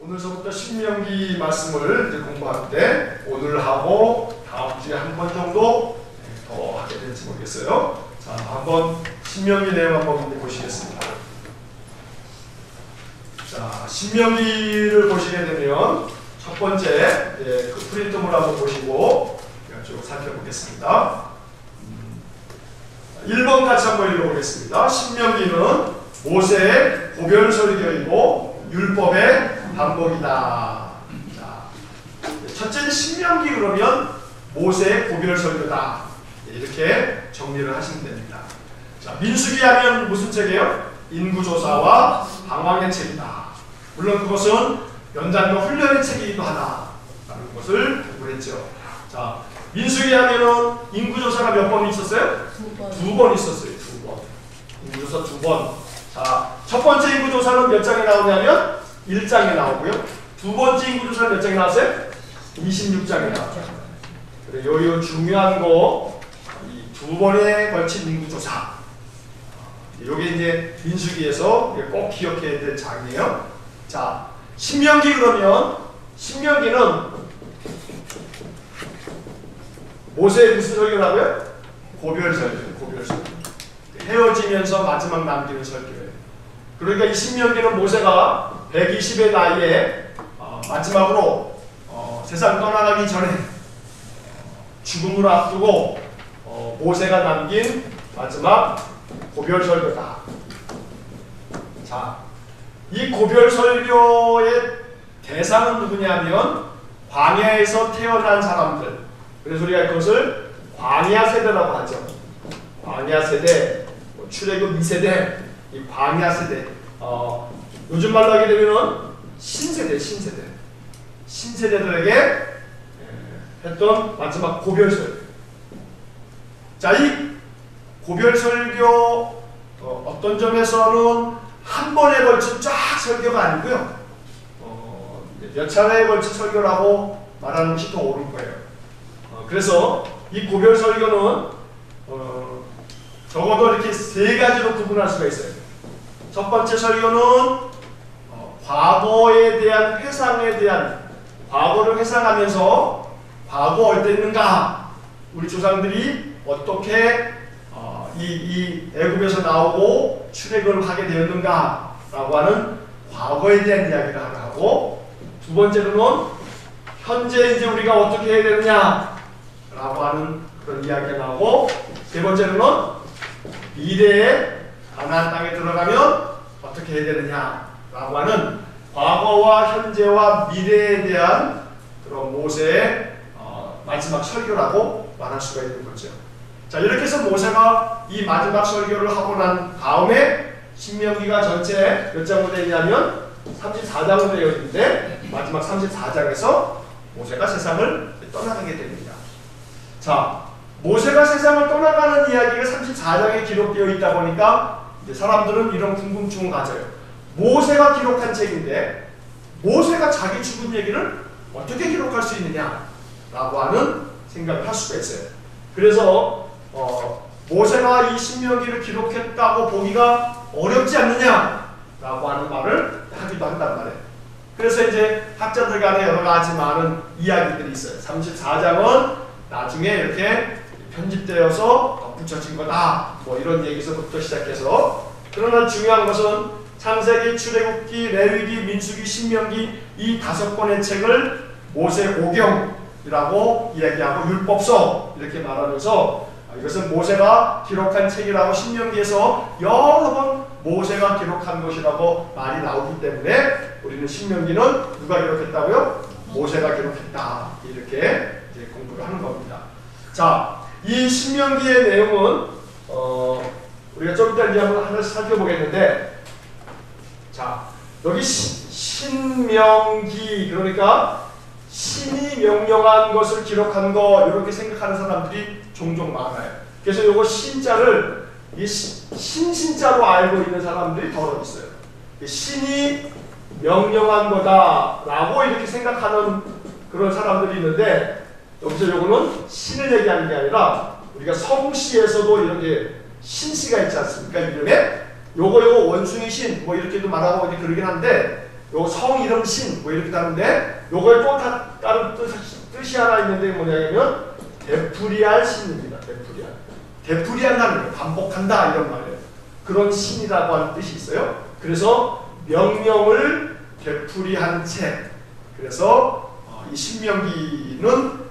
오늘서부터 신명기 말씀을 이제 공부하는데 오늘하고 다음 주에 한 번 정도 더 하게 될지 모르겠어요. 자, 한번 신명기 내용 한번 보시겠습니다. 자, 신명기를 보시게 되면 첫 번째 그 프린트물 한번 보시고 쭉 살펴보겠습니다. 1번 같이 한번 읽어보겠습니다. 신명기는 모세의 고별설교이고 율법의 반복이다. 자, 첫째는 신명기 그러면 모세의 고별설교다. 이렇게 정리를 하시면 됩니다. 자, 민수기 하면 무슨 책이에요? 인구조사와 방황의 책이다. 물론 그것은 연단과 훈련의 책이기도 하다라는 것을 공부를 했죠. 자, 민수기 하면은 인구조사가 몇 번 있었어요? 두 번 있었어요. 두 번. 인구조사 두 번. 자, 첫 번째 인구조사는 몇 장에 나오냐면 1장에 나오고요. 두 번째 인구조사는 몇 장에 나왔어요? 26장에 나왔죠. 그래서 요 중요한 거, 이 두 번에 걸친 인구조사. 요게 이제 민수기에서 꼭 기억해야 될 장이에요. 자, 신명기 그러면, 신명기는 모세의 무슨 설교라고요? 고별설교, 고별설교. 헤어지면서 마지막 남기는 설교예요. 그러니까 이 신명기는 모세가 120의 나이에 마지막으로 세상 떠나가기 전에 죽음을 앞두고 모세가 남긴 마지막 고별설교다. 자, 이 고별설교의 대상은 누구냐면 광야에서 태어난 사람들. 그래서 우리가 그것을 광야 세대라고 하죠. 광야 세대, 출애굽 2세대, 이 광야 세대. 요즘 말로 하게 되면은 신세대, 신세대. 신세대들에게 했던 마지막 고별설교. 자, 이 고별설교 어떤 점에서는 한 번에 걸친 쫙 설교가 아니고요. 몇 차례에 걸친 설교라고 말하는 것이 더 옳은 거예요. 그래서 이 고별설교는 적어도 이렇게 세 가지로 구분할 수가 있어요. 첫 번째 설교는 과거에 대한 회상에 대한 과거를 회상하면서 과거 어땠는가, 우리 조상들이 어떻게 이 애굽에서 나오고 출애굽을 하게 되었는가라고 하는 과거에 대한 이야기를 하고, 두 번째로는 현재 이제 우리가 어떻게 해야 되느냐라고 하는 그런 이야기가 나오고, 세 번째로는 미래에 가나안 땅에 들어가면 어떻게 해야 되느냐라고 하는 과거와 현재와 미래에 대한 그런 모세의 마지막 설교라고 말할 수가 있는 거죠. 자, 이렇게 해서 모세가 이 마지막 설교를 하고 난 다음에 신명기가 전체 몇 장으로 되어 있냐면 34장으로 되어 있는데, 마지막 34장에서 모세가 세상을 떠나가게 됩니다. 자, 모세가 세상을 떠나가는 이야기가 34장에 기록되어 있다 보니까 이제 사람들은 이런 궁금증을 가져요. 모세가 기록한 책인데 모세가 자기 죽은 얘기를 어떻게 기록할 수 있느냐라고 하는 생각을 할 수가 있어요. 그래서 모세가 이 신명기를 기록했다고 보기가 어렵지 않느냐라고 하는 말을 하기도 한단 말이에요. 그래서 이제 학자들 간에 여러 가지 많은 이야기들이 있어요. 34장은 나중에 이렇게 편집되어서 덧붙여진 거다, 뭐 이런 얘기서부터 시작해서, 그러나 중요한 것은 창세기, 출애굽기, 레위기, 민수기, 신명기 이 5권의 책을 모세오경이라고 이야기하고 율법서 이렇게 말하면서 이것은 모세가 기록한 책이라고 신명기에서 여러 번 모세가 기록한 것이라고 말이 나오기 때문에 우리는 신명기는 누가 기록했다고요? 모세가 기록했다, 이렇게 이제 공부를 하는 겁니다. 자, 이 신명기의 내용은 우리가 좀 이따 이제 한번 하나씩 살펴보겠는데, 자, 여기 신명기, 그러니까 신이 명령한 것을 기록한 거, 이렇게 생각하는 사람들이 종종 많아요. 그래서 요거 신자를 신자로 알고 있는 사람들이 더러 있어요. 신이 명령한 거다라고 이렇게 생각하는 그런 사람들이 있는데, 여기서 요거는 신을 얘기하는 게 아니라 우리가 성씨에서도 이렇게 신씨가 있지 않습니까? 이름에 요거 원숭이 신 뭐 이렇게도 말하고 이렇게 그러긴 한데, 요 성 이름 신 뭐 이렇게 하는데 요거에 또 다른 뜻이 하나 있는데 뭐냐면 되풀이할 신입니다. 되풀이한다는 거예요. 반복한다 이런 말이에요. 그런 신이라고 하는 뜻이 있어요. 그래서 명령을 되풀이한 책. 그래서 이 신명기는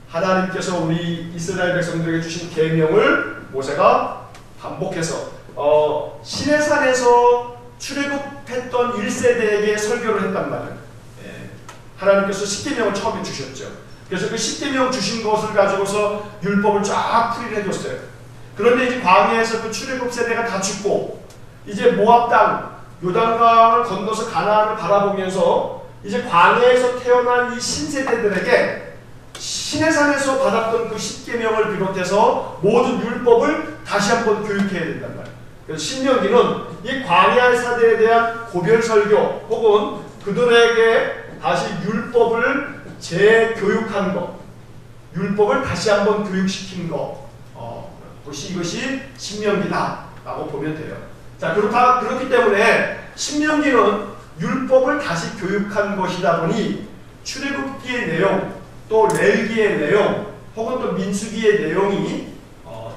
하나님께서 우리 이스라엘 백성들에게 주신 계명을 모세가 반복해서 시내산에서 출애굽했던 1세대에게 설교를 했단 말이에요. 하나님께서 십계명을 처음에 주셨죠. 그래서 그 십계명 주신 것을 가지고서 율법을 쫙 풀이를 해줬어요. 그런데 이제 광야에서 그 출애굽 세대가 다 죽고 이제 모압 땅 요단강을 건너서 가나안을 바라보면서 이제 광야에서 태어난 이 신세대들에게 시내산에서 받았던 그 십계명을 비롯해서 모든 율법을 다시 한번 교육해야 된단 말이에요. 그래서 신명기는 이 광야의 사대에 대한 고별 설교 혹은 그들에게 다시 율법을 재교육한 것, 율법을 다시 한번 교육시킨 것, 이것이 신명기다라고 보면 돼요. 자, 그렇기 때문에 신명기는 율법을 다시 교육한 것이다 보니 출애굽기의 내용, 또 레위기의 내용, 혹은 또 민수기의 내용이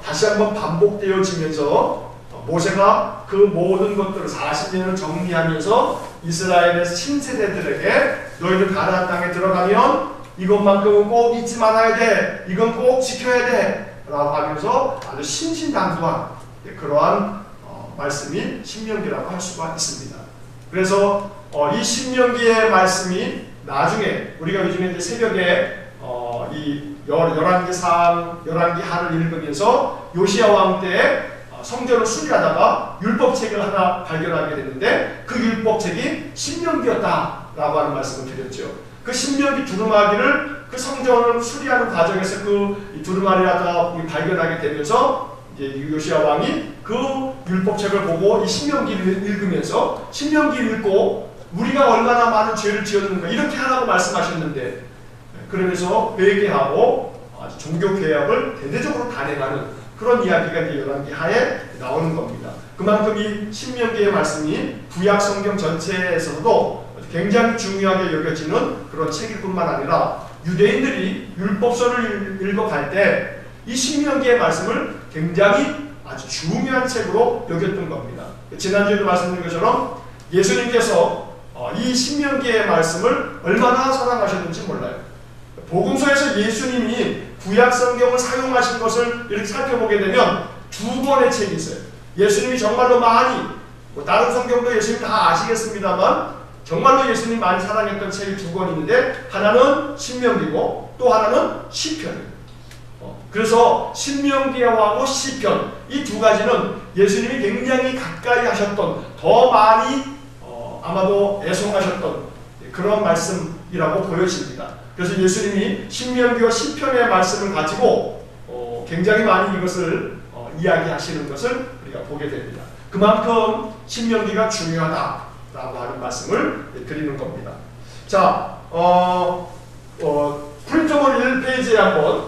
다시 한번 반복되어지면서 모세가 그 모든 것들을 40년을 정리하면서 이스라엘의 신세대들에게 너희들 가나안 땅에 들어가면 이것만큼은 꼭 잊지 말아야 돼. 이건 꼭 지켜야 돼. 라고 하면서 아주 신신당부한 그러한 말씀이 신명기라고 할 수가 있습니다. 그래서 이 신명기의 말씀이 나중에 우리가 요즘에 이제 새벽에 이 열왕기상, 열왕기하를 읽으면서 요시야 왕 때 성전을 수리하다가 율법책을 하나 발견하게 됐는데 그 율법책이 신명기였다라고 하는 말씀을 드렸죠. 그 신명기 두루마기를 그 성전을 수리하는 과정에서 그 두루마리하다가 발견하게 되면서 이제 요시야 왕이 그 율법책을 보고 이 신명기를 읽으면서 신명기를 읽고 우리가 얼마나 많은 죄를 지었는가 이렇게 하라고 말씀하셨는데 그러면서 회개하고 종교 개혁을 대대적으로 단행하는 그런 이야기가 이제 열왕기하에 나오는 겁니다. 그만큼 이 신명기의 말씀이 구약 성경 전체에서도 굉장히 중요하게 여겨지는 그런 책일 뿐만 아니라 유대인들이 율법서를 읽어갈 때 이 신명기의 말씀을 굉장히 아주 중요한 책으로 여겼던 겁니다. 지난주에도 말씀드린 것처럼 예수님께서 이 신명기의 말씀을 얼마나 사랑하셨는지 몰라요. 복음서에서 예수님이 구약 성경을 사용하신 것을 이렇게 살펴보게 되면 두 권의 책이 있어요. 예수님이 정말로 많이 다른 성경도 예수님 다 아시겠습니다만 정말로 예수님 많이 사랑했던 책이 두 권 있는데 하나는 신명기고 또 하나는 시편이에요. 그래서 신명기하고 시편 이 두 가지는 예수님이 굉장히 가까이 하셨던 더 많이 아마도 애송하셨던 그런 말씀이라고 보여집니다. 그래서 예수님이 신명기와 시편의 말씀을 가지고 굉장히 많이 이것을 이야기하시는 것을 우리가 보게 됩니다. 그만큼 신명기가 중요하다라고 하는 말씀을 드리는 겁니다. 자, 프린터볼 1페이지에 한번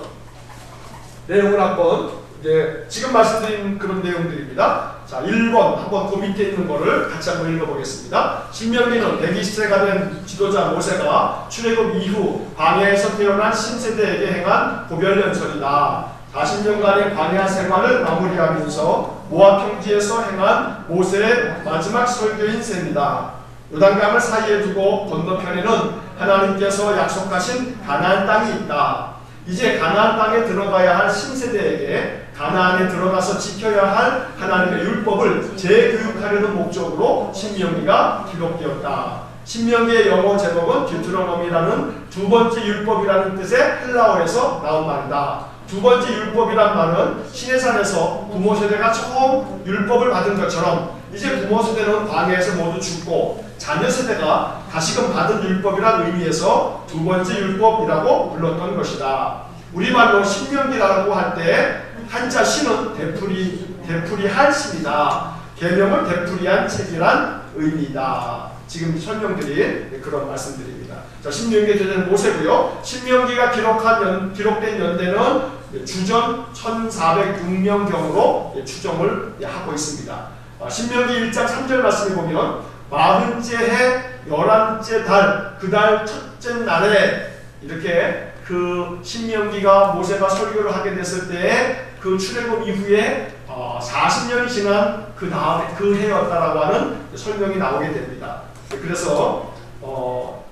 내용을 한번 이제 지금 말씀드린 그런 내용들입니다. 자, 1번 한번 그 밑에 있는 거를 같이 한번 읽어보겠습니다. 신명기는 120세가 된 지도자 모세가 출애굽 이후 광야에서 태어난 신세대에게 행한 고별연설이다. 40년간의 광야 생활을 마무리하면서 모압 평지에서 행한 모세의 마지막 설교인 셈이다. 요단강을 사이에 두고 건너편에는 하나님께서 약속하신 가나안 땅이 있다. 이제 가나안 땅에 들어가야 할 신세대에게 가나안에 들어가서 지켜야 할 하나님의 율법을 재교육하려는 목적으로 신명기가 기록되었다. 신명기의 영어 제목은 듀트로노미라는 두 번째 율법이라는 뜻의 헬라어에서 나온 말이다. 두 번째 율법이란 말은 시내산에서 부모 세대가 처음 율법을 받은 것처럼 이제 부모 세대는 광야에서 모두 죽고 자녀 세대가 다시금 받은 율법이란 의미에서 두 번째 율법이라고 불렀던 것이다. 우리말로 신명기라고 할 때 한자 신은 되풀이할 신이다. 계명을 되풀이한 책이란 의미다. 지금 설명드린 그런 말씀드립니다. 자, 신명기에 대한 모세고요. 신명기가 기록된 연대는 주전 1406년경으로 추정을 하고 있습니다. 신명기 1장 3절 말씀에 보면 40째 해 11째 달 그 달 첫째 날에 이렇게 그 신명기가 모세가 설교를 하게 됐을 때 그 출애굽 이후에 40년이 지난 그 다음에 그 해였다라고 하는 설명이 나오게 됩니다. 그래서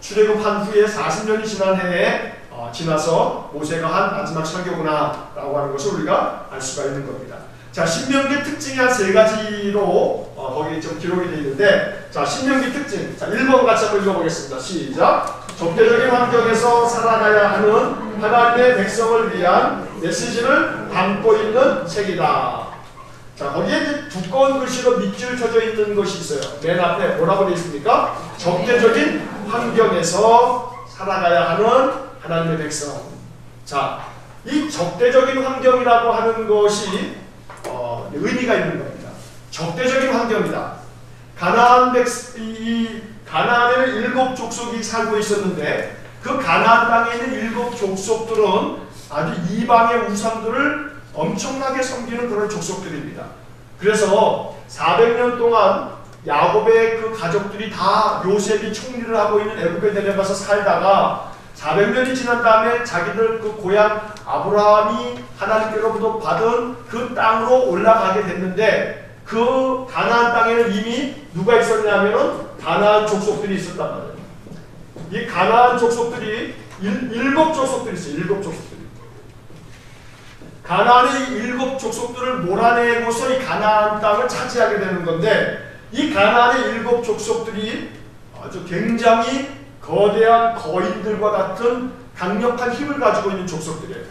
출애굽한 후에 40년이 지난 해에 지나서 모세가 한 마지막 설교구나 라고 하는 것을 우리가 알 수가 있는 겁니다. 자, 신명기의 특징이 한 3가지로 거기 좀 기록이 되어 있는데, 자, 신명기 특징. 자, 1번 같이 한번 읽어보겠습니다. 시작. 적대적인 환경에서 살아가야 하는 하나님의 백성을 위한 메시지를 담고 있는 책이다. 자, 거기에 이제 두꺼운 글씨로 밑줄 쳐져 있는 것이 있어요. 맨 앞에 뭐라고 되어 있습니까? 적대적인 환경에서 살아가야 하는 하나님의 백성. 자, 이 적대적인 환경이라고 하는 것이 의미가 있는 겁니다. 적대적인 환경이다. 가나안에는 7 족속이 살고 있었는데 그 가나안 땅에 있는 7 족속들은 아주 이방의 우상들을 엄청나게 섬기는 그런 족속들입니다. 그래서 400년 동안 야곱의 그 가족들이 다 요셉이 총리를 하고 있는 애굽에 내려가서 살다가 400년이 지난 다음에 자기들 그 고향 아브라함이 하나님께로부터 받은 그 땅으로 올라가게 됐는데 그 가나안 땅에는 이미 누가 있었냐면은 가나안 족속들이 있었단 말이에요. 이 가나안 족속들이 7 족속들이 있어요. 7 족속들이. 가나안의 7 족속들을 몰아내고서 이 가나안 땅을 차지하게 되는 건데 이 가나안의 7 족속들이 아주 굉장히 거대한 거인들과 같은 강력한 힘을 가지고 있는 족속들이에요.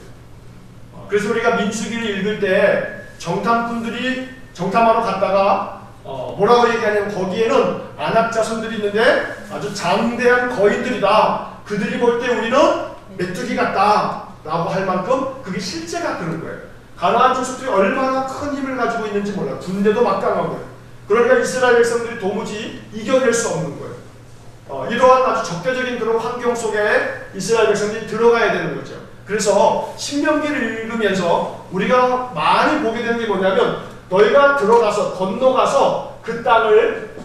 그래서 우리가 민수기를 읽을 때 정탐꾼들이 정탐하러 갔다가 뭐라고 얘기하냐면 거기에는 아낙 자손들이 있는데 아주 장대한 거인들이다. 그들이 볼 때 우리는 메뚜기 같다 라고 할 만큼 그게 실제가 그런 거예요. 가나안 족속들이 얼마나 큰 힘을 가지고 있는지 몰라요. 군대도 막강하고요. 그러니까 이스라엘 백성들이 도무지 이겨낼 수 없는 거예요. 이러한 아주 적대적인 그런 환경 속에 이스라엘 백성들이 들어가야 되는 거죠. 그래서 신명기를 읽으면서 우리가 많이 보게 되는 게 뭐냐면 너희가 들어가서 건너가서 그 땅을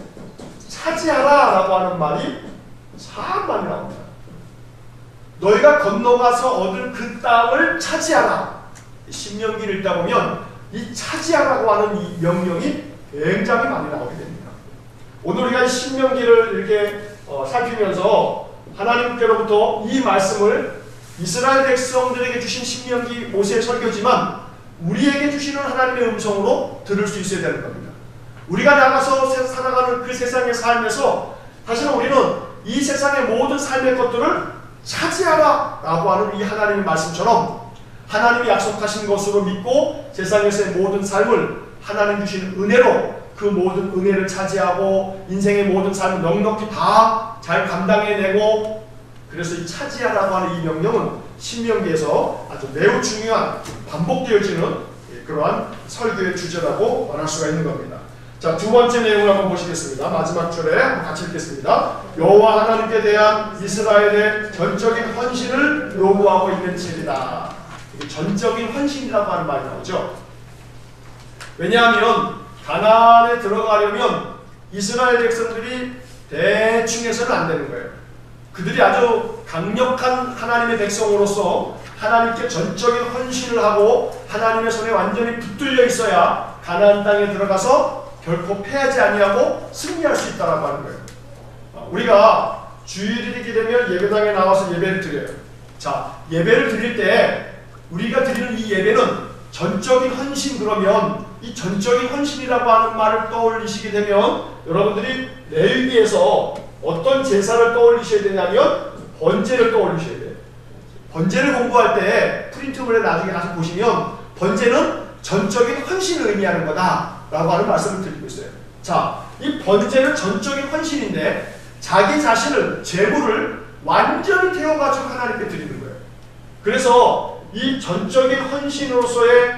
차지하라 라고 하는 말이 참 많이 나옵니다. 너희가 건너가서 얻은 그 땅을 차지하라. 신명기를 읽다 보면 이 차지하라고 하는 이 명령이 굉장히 많이 나오게 됩니다. 오늘 우리가 이 신명기를 이렇게 살피면서 하나님께로부터 이 말씀을 이스라엘 백성들에게 주신 신명기 모세의 설교지만 우리에게 주시는 하나님의 음성으로 들을 수 있어야 되는 겁니다. 우리가 나가서 살아가는 그 세상의 삶에서 사실은 우리는 이 세상의 모든 삶의 것들을 차지하라 라고 하는 이 하나님의 말씀처럼 하나님이 약속하신 것으로 믿고 세상에서의 모든 삶을 하나님 주시는 은혜로 그 모든 은혜를 차지하고 인생의 모든 삶을 넉넉히 다 잘 감당해내고 그래서 이 차지하라고 하는 이 명령은 신명기에서 아주 매우 중요한 반복되어지는 그러한 설교의 주제라고 말할 수가 있는 겁니다. 자, 두 번째 내용을 한번 보시겠습니다. 마지막 줄에 같이 읽겠습니다. 여호와 하나님께 대한 이스라엘의 전적인 헌신을 요구하고 있는 책이다. 전적인 헌신이라고 하는 말이 나오죠. 왜냐하면 가나안에 들어가려면 이스라엘 백성들이 대충 해서는 안 되는 거예요. 그들이 아주 강력한 하나님의 백성으로서 하나님께 전적인 헌신을 하고 하나님의 손에 완전히 붙들려 있어야 가나안 땅에 들어가서 결코 패하지 아니하고 승리할 수 있다라고 하는 거예요. 우리가 주일이기 되면 예배당에 나와서 예배를 드려요. 자, 예배를 드릴 때 우리가 드리는 이 예배는 전적인 헌신 그러면 이 전적인 헌신이라고 하는 말을 떠올리시게 되면 여러분들이 레위기에서 어떤 제사를 떠올리셔야 되냐면 번제를 떠올리셔야 돼요. 번제를 공부할 때 프린트물에 나중에 가서 보시면 번제는 전적인 헌신을 의미하는 거다라고 하는 말씀을 드리고 있어요. 자, 이 번제는 전적인 헌신인데 자기 자신을 제물을 완전히 태워가지고 하나님께 드리는 거예요. 그래서 이 전적인 헌신으로서의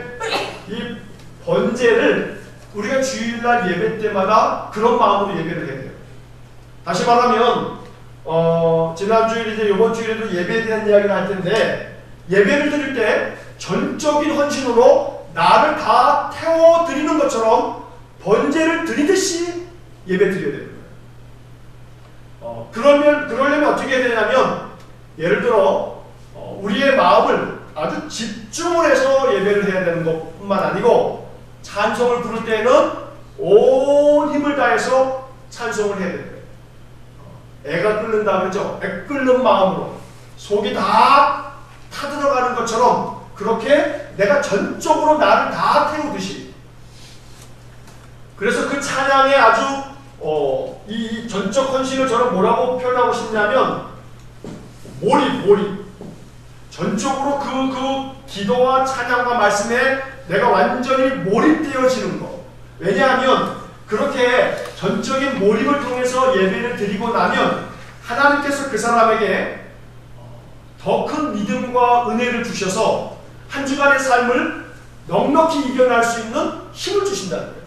이 번제를 우리가 주일날 예배 때마다 그런 마음으로 예배를 해야 돼요. 다시 말하면 지난주일 이제 이번 주일에도 예배에 대한 이야기를 할 텐데 예배를 드릴 때 전적인 헌신으로 나를 다 태워드리는 것처럼 번제를 드리듯이 예배 드려야 되는 거예요. 그러려면 어떻게 해야 되냐면, 예를 들어 우리의 마음을 아주 집중을 해서 예배를 해야 되는 것뿐만 아니고, 찬송을 부를 때는 온 힘을 다해서 찬송을 해야 돼요. 애가 끓는다 그러죠. 애 끓는 마음으로 속이 다 타들어가는 것처럼 그렇게 내가 전적으로 나를 다 태우듯이. 그래서 그 찬양에 아주 이 전적 헌신을 저는 뭐라고 표현하고 싶냐면, 몰입. 전적으로 그 기도와 찬양과 말씀에 내가 완전히 몰입되어지는 것. 왜냐하면 그렇게 전적인 몰입을 통해서 예배를 드리고 나면 하나님께서 그 사람에게 더 큰 믿음과 은혜를 주셔서 한 주간의 삶을 넉넉히 이겨낼 수 있는 힘을 주신다는 거예요.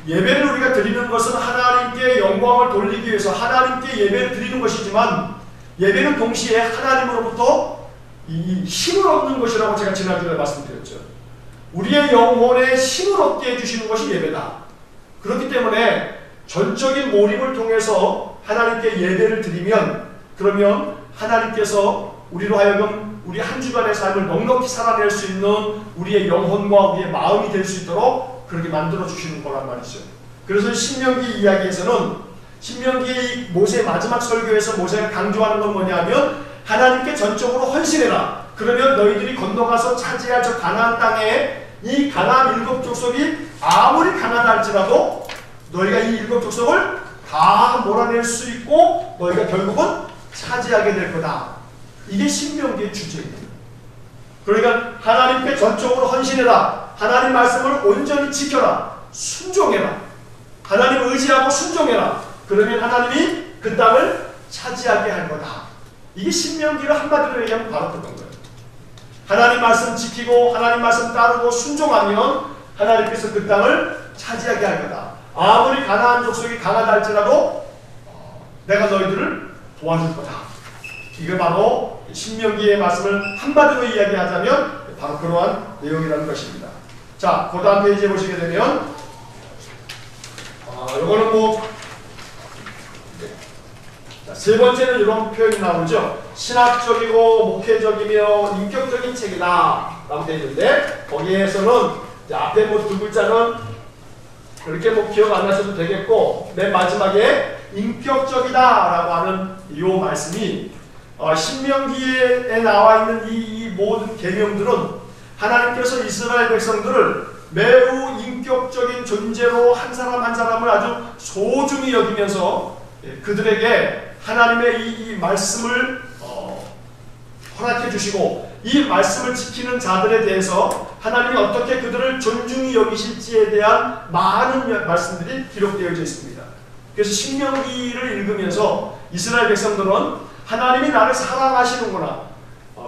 예배를 우리가 드리는 것은 하나님께 영광을 돌리기 위해서 하나님께 예배를 드리는 것이지만, 예배는 동시에 하나님으로부터 이 힘을 얻는 것이라고 제가 지난주에 말씀드렸죠. 우리의 영혼에 힘을 얻게 해주시는 것이 예배다. 그렇기 때문에 전적인 몰입을 통해서 하나님께 예배를 드리면, 그러면 하나님께서 우리로 하여금 우리 한 주간의 삶을 넉넉히 살아낼 수 있는 우리의 영혼과 우리의 마음이 될 수 있도록 그렇게 만들어 주시는 거란 말이죠. 그래서 신명기 이야기에서는, 신명기 모세의 마지막 설교에서 모세가 강조하는 건 뭐냐면, 하나님께 전적으로 헌신해라. 그러면 너희들이 건너가서 차지할 저 가나안 땅에 이 가나안 7 족속이 아무리 가난하다 할지라도 너희가 이 7 족속을 다 몰아낼 수 있고 너희가 결국은 차지하게 될 거다. 이게 신명기의 주제입니다. 그러니까 하나님께 전적으로 헌신해라. 하나님 말씀을 온전히 지켜라. 순종해라. 하나님을 의지하고 순종해라. 그러면 하나님이 그 땅을 차지하게 할 거다. 이게 신명기를 한마디로 얘기하면 바로 그런 거예요. 하나님 말씀 지키고 하나님 말씀 따르고 순종하면 하나님께서 그 땅을 차지하게 할 거다. 아무리 가나안 족속이 강하다 할지라도 내가 너희들을 도와줄 거다. 이게 바로 신명기의 말씀을 한마디로 이야기하자면 바로 그러한 내용이라는 것입니다. 자, 그 다음 페이지에 보시게 되면 이거는 세 번째는 이런 표현이 나오죠. 신학적이고 목회적이며 인격적인 책이다 라고 되어 있는데, 거기에서는 앞에 두 글자는 그렇게 기억 안 하셔도 되겠고, 맨 마지막에 인격적이다 라고 하는 이 말씀이 신명기에 나와 있는 이 모든 계명들은 하나님께서 이스라엘 백성들을 매우 인격적인 존재로 한 사람 한 사람을 아주 소중히 여기면서 그들에게 하나님의 이 말씀을 허락해 주시고, 이 말씀을 지키는 자들에 대해서 하나님이 어떻게 그들을 존중히 여기실지에 대한 많은 말씀들이 기록되어져 있습니다. 그래서 신명기를 읽으면서 이스라엘 백성들은 하나님이 나를 사랑하시는구나.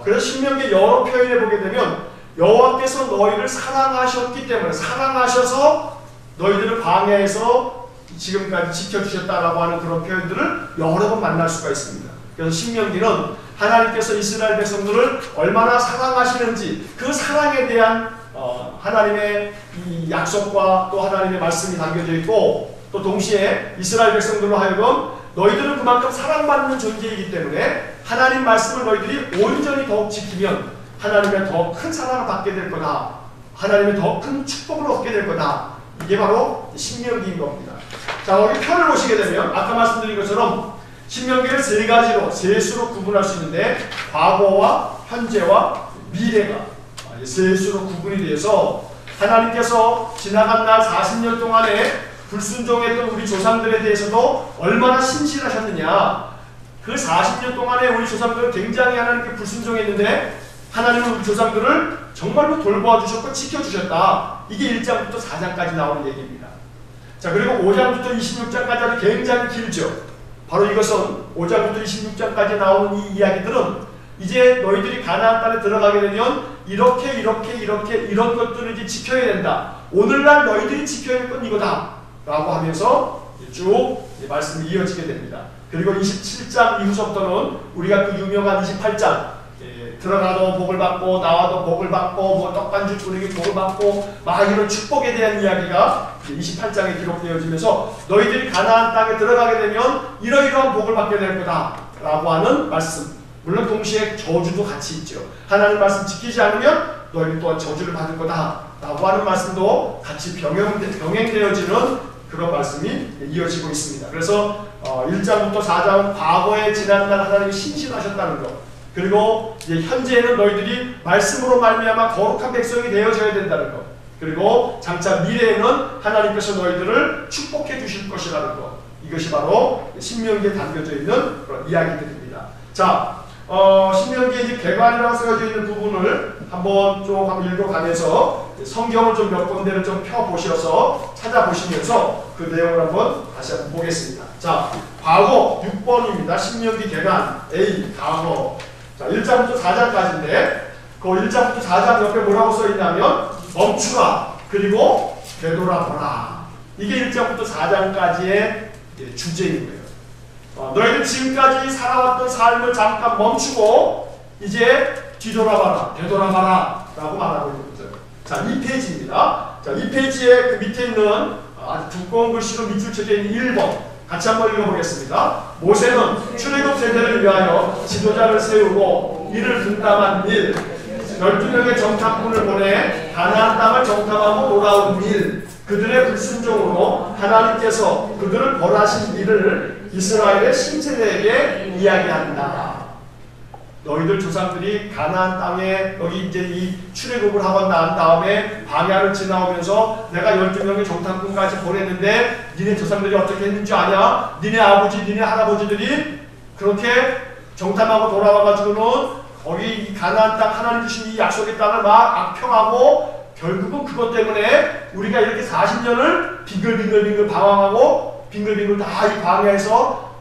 그래서 신명기 여러 표현에 보게 되면 여호와께서 너희를 사랑하셨기 때문에, 사랑하셔서 너희들을 광야에서 지금까지 지켜주셨다라고 하는 그런 표현들을 여러 번 만날 수가 있습니다. 그래서 신명기는 하나님께서 이스라엘 백성들을 얼마나 사랑하시는지 그 사랑에 대한 하나님의 이 약속과 또 하나님의 말씀이 담겨져 있고, 또 동시에 이스라엘 백성들로 하여금 너희들은 그만큼 사랑받는 존재이기 때문에 하나님 말씀을 너희들이 온전히 더욱 지키면 하나님의 더 큰 사랑을 받게 될 거다. 하나님의 더 큰 축복을 얻게 될 거다. 이게 바로 신명기인 겁니다. 자, 여기 편을 보시게 되면 아까 말씀드린 것처럼 신명기를 세 가지로, 세 수로 구분할 수 있는데, 과거와 현재와 미래가 세 수로 구분이 돼서 하나님께서 지나간 날 40년 동안에 불순종했던 우리 조상들에 대해서도 얼마나 신실하셨느냐. 그 40년 동안에 우리 조상들은 굉장히 하나님께 불순종했는데 하나님은 우리 조상들을 정말로 돌보아주셨고 지켜주셨다. 이게 1장부터 4장까지 나오는 얘기입니다. 자, 그리고 5장부터 26장까지 아주 굉장히 길죠. 바로 이것은 5장부터 26장까지 나오는 이 이야기들은 이제 너희들이 가나안 땅에 들어가게 되면 이렇게 이런 것들을 이제 지켜야 된다. 오늘날 너희들이 지켜야 할 건 이거다 라고 하면서 쭉 말씀이 이어지게 됩니다. 그리고 27장 이후서부터는 우리가 그 유명한 28장 들어가도 복을 받고 나와도 복을 받고 뭐 떡반죽 꾸리기 복을 받고 막 이런 축복에 대한 이야기가 28장에 기록되어지면서 너희들이 가나안 땅에 들어가게 되면 이러이러한 복을 받게 될 거다 라고 하는 말씀. 물론 동시에 저주도 같이 있죠. 하나님 말씀 지키지 않으면 너희들 또한 저주를 받을 거다 라고 하는 말씀도 같이 병행되어지는 그런 말씀이 이어지고 있습니다. 그래서 1장부터 4장은 과거에 지난날 하나님이 신실하셨다는 것, 그리고 이제 현재는 너희들이 말씀으로 말미암아 거룩한 백성이 되어져야 된다는 것, 그리고 장차 미래에는 하나님께서 너희들을 축복해 주실 것이라는 것, 이것이 바로 신명기에 담겨져 있는 그런 이야기들입니다. 자, 신명기에 이제 개관이라고 쓰여져 있는 부분을 한번 읽어가면서 성경을 좀 몇 군데를 좀 펴보셔서 찾아보시면서 그 내용을 한번 다시 한번 보겠습니다. 자, 과거 6번입니다. 신명기 개관 A 과거. 자, 1장부터 4장까지인데 그 1장부터 4장 옆에 뭐라고 써있냐면 멈추라 그리고 되돌아보라. 이게 1장부터 4장까지의 주제인 거예요. 너희들 지금까지 살아왔던 삶을 잠깐 멈추고 이제 뒤돌아봐라, 되돌아봐라 라고 말하고 있는 거죠. 자, 2페이지입니다. 자, 2페이지에 그 밑에 있는 아주 두꺼운 글씨로 밑줄 쳐져 있는 1번 같이 한번 읽어보겠습니다. 모세는 출애굽 세대를 위하여 지도자를 세우고 이를 분담한 일, 12명의 정탐꾼을 보내 가나안 땅을 정탐하고 돌아온 일, 그들의 불순종으로 하나님께서 그들을 벌하신 일을 이스라엘의 신세대에게 이야기한다. 너희들 조상들이 가나안 땅에 여기 이제 이 출애굽을 하고 난 다음에 광야를 지나오면서 내가 12명의 정탐꾼까지 보냈는데 니네 조상들이 어떻게 했는지 아냐? 니네 아버지, 니네 할아버지들이 그렇게 정탐하고 돌아와가지고는 거기 가나안 땅 하나님 주신 이 약속의 땅을 막 악평하고 결국은 그것 때문에 우리가 이렇게 40년을 빙글빙글 방황하고 빙글빙글 다 이 광야에서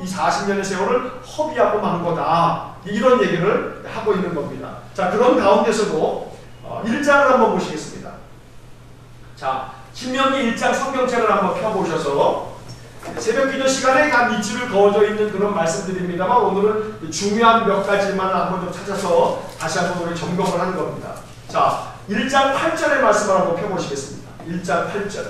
이 40년의 세월을 허비하고 만 거다. 이런 얘기를 하고 있는 겁니다. 자, 그런 가운데서도 1장을 한번 보시겠습니다. 자, 신명기 1장 성경책을 한번 펴보셔서 새벽 기도 시간에 다 밑줄을 그어져 있는 그런 말씀들입니다만 오늘은 중요한 몇 가지만 한번 좀 찾아서 다시 한번 우리 점검을 하는 겁니다. 자, 1장 8절의 말씀을 한번 펴보시겠습니다. 1장 8절.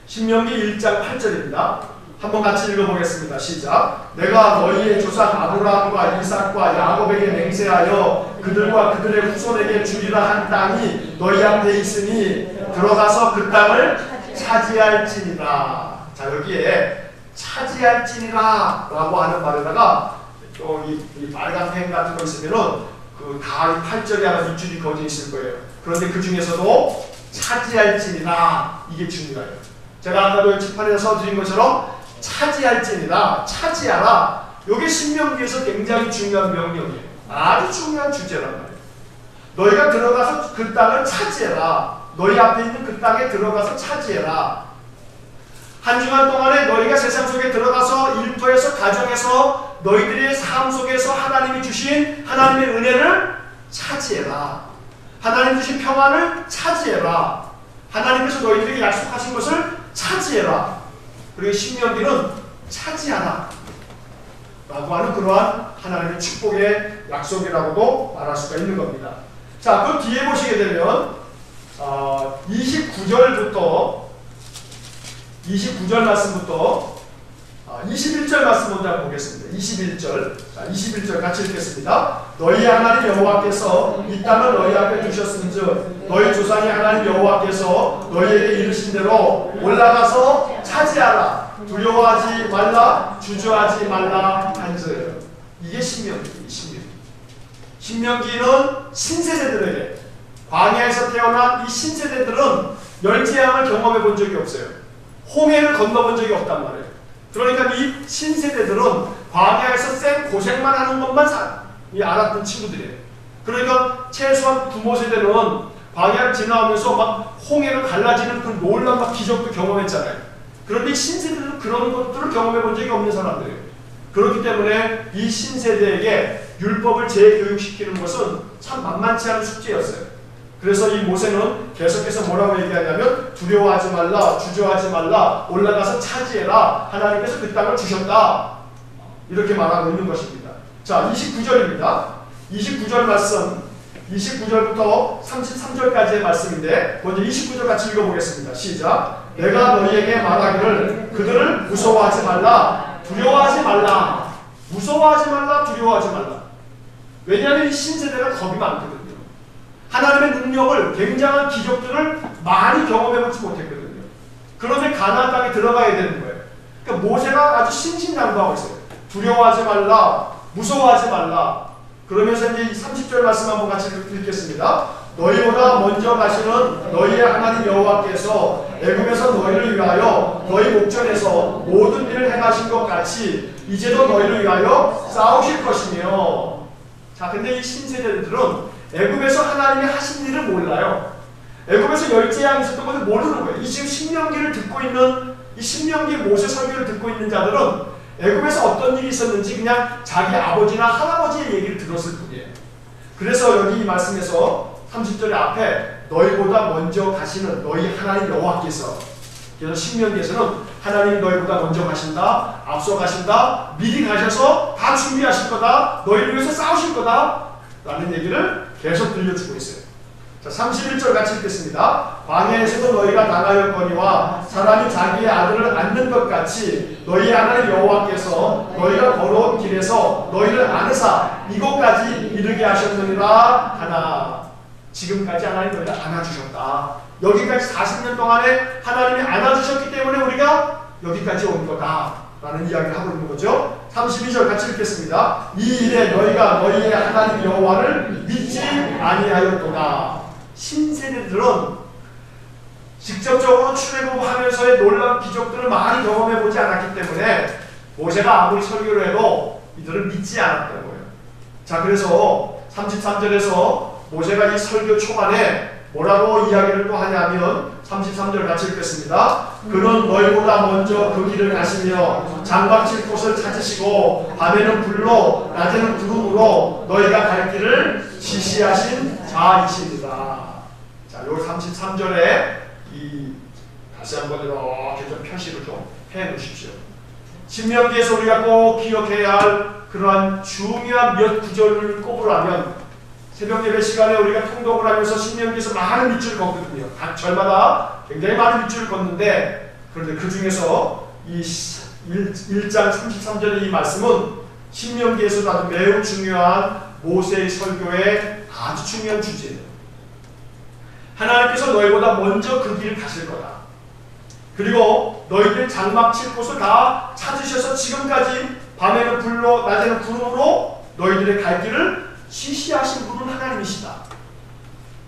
신명기 1장 8절입니다. 한번 같이 읽어보겠습니다. 시작. 내가 너희의 조상 아브라함과 이삭과 야곱에게 맹세하여 그들과 그들의 후손에게 주리라 한 땅이 너희 앞에 있으니 들어가서 그 땅을 차지할지니라. 자, 여기에 차지할지니라 라고 하는 말에다가 또 이 빨간 펜 같은 거 있으면은 그 다 8절에 아마 밑줄이 그어져 있을 거예요. 그런데 그 중에서도 차지할지니라 이게 중요해요. 제가 아까도 칠판에 써드린 것처럼 차지할지니라, 차지하라. 이게 신명기에서 굉장히 중요한 명령이에요. 아주 중요한 주제란 말이에요. 너희가 들어가서 그 땅을 차지해라. 너희 앞에 있는 그 땅에 들어가서 차지해라. 한 주간 동안에 너희가 세상 속에 들어가서 일터에서 가정에서 너희들의 삶 속에서 하나님이 주신 하나님의 은혜를 차지해라. 하나님 주신 평안을 차지해라. 하나님께서 너희들에게 약속하신 것을 차지해라. 그리고 신명기는 차지하라 라고 하는 그러한 하나님의 축복의 약속이라고도 말할 수가 있는 겁니다. 자, 그 뒤에 보시게 되면 29절 말씀부터 21절 말씀 먼저 한번 보겠습니다. 21절. 자, 21절 같이 읽겠습니다. 너희 하나님 여호와께서 이 땅을 너희 앞에 두셨은즉 너희 조상의 하나님 여호와께서 너희에게 이르신 대로 올라가서 차지하라. 두려워하지 말라. 주저하지 말라 한즉. 이게 신명기입니다. 신명기는 신세대들에게, 광야에서 태어난 이 신세대들은 열재앙을 경험해 본 적이 없어요. 홍해를 건너본 적이 없단 말이에요. 그러니까 이 신세대들은 광야에서 쌩 고생만 하는 것만 알았던 친구들이에요. 그러니까 최소한 부모 세대는 광야를 지나오면서 막 홍해를 갈라지는 그 놀라운 막 기적도 경험했잖아요. 그런데 신세대들은 그런 것들을 경험해 본 적이 없는 사람들이에요. 그렇기 때문에 이 신세대에게 율법을 재교육시키는 것은 참 만만치 않은 숙제였어요. 그래서 이 모세는 계속해서 뭐라고 얘기하냐면 두려워하지 말라, 주저하지 말라, 올라가서 차지해라. 하나님께서 그 땅을 주셨다. 이렇게 말하고 있는 것입니다. 자, 29절입니다. 29절 말씀, 29절부터 33절까지의 말씀인데 먼저 29절 같이 읽어보겠습니다. 시작. 내가 너희에게 말하기를 그들을 무서워하지 말라, 두려워하지 말라. 무서워하지 말라, 두려워하지 말라. 왜냐하면 이 신세대가 겁이 많거든요. 하나님의 능력을, 굉장한 기적들을 많이 경험해보지 못했거든요. 그런데 가나안 땅에 들어가야 되는 거예요. 그러니까 모세가 아주 신신당부하고 있어요. 두려워하지 말라, 무서워하지 말라. 그러면서 이제 30절 말씀 한번 같이 읽겠습니다. 너희보다 먼저 가시는 너희의 하나님 여호와께서 애굽에서 너희를 위하여 너희 목전에서 모든 일을 행하신 것 같이 이제도 너희를 위하여 싸우실 것이며. 자, 근데 이 신세대들은 애굽에서 하나님이 하신 일을 몰라요. 애굽에서 열재앙이 있었던 것을 모르는 거예요. 이 지금 신명기를 듣고 있는, 이 신명기 모세 설교를 듣고 있는 자들은 애굽에서 어떤 일이 있었는지 그냥 자기 아버지나 할아버지의 얘기를 들었을 뿐이에요. 그래서 여기 이 말씀에서 30절의 앞에 너희보다 먼저 가시는 너희 하나님 여호와께서, 그래서 신명기에서는 하나님이 너희보다 먼저 가신다, 앞서 가신다, 미리 가셔서 다 준비하실 거다, 너희를 위해서 싸우실 거다 라는 얘기를 계속 들려주고 있어요. 자, 31절 같이 읽겠습니다. 광야에서도 너희가 나가였거니와 사람이 자기의 아들을 안는 것 같이 너희의 하나님 여호와께서 너희가 걸어온 길에서 너희를 안으사 이곳까지 이르게 하셨느니라 하나. 지금까지 하나님 너희를 안아주셨다. 여기까지 40년 동안에 하나님이 안아주셨기 때문에 우리가 여기까지 온 거다 라는 이야기를 하고 있는 거죠. 32절 같이 읽겠습니다. 이 일에 너희가 너희의 하나님 여호와를 믿지 아니하였도다. 신세대들은 직접적으로 출애굽하면서의 놀라운 기적들을 많이 경험해보지 않았기 때문에 모세가 아무리 설교를 해도 이들을 믿지 않았던 거예요. 자, 그래서 33절에서 모세가 이 설교 초반에 뭐라고 이야기를 또 하냐면 33절 같이 읽겠습니다. 그는 너희보다 먼저 그 길을 가시며 장막칠 곳을 찾으시고 밤에는 불로 낮에는 구름으로 너희가 갈 길을 지시하신 자이십니다. 자, 요 33절에 다시 한번 이렇게 좀 표시를 좀 해 놓으십시오. 신명기에서 우리가 꼭 기억해야 할 그러한 중요한 몇 구절을 꼽으라면 새벽 예배 시간에 우리가 통독을 하면서 신명기에서 많은 밑줄을 걷거든요. 각 절마다 굉장히 많은 밑줄을 걷는데, 그런데 그 중에서 이 1장 33절의 이 말씀은 신명기에서도 아주 매우 중요한 모세의 설교의 아주 중요한 주제예요. 하나님께서 너희보다 먼저 그 길을 가실 거다. 그리고 너희들 장막 칠 곳을 다 찾으셔서 지금까지 밤에는 불로 낮에는 구름으로 너희들의 갈 길을 지시하신 분은 하나님이시다.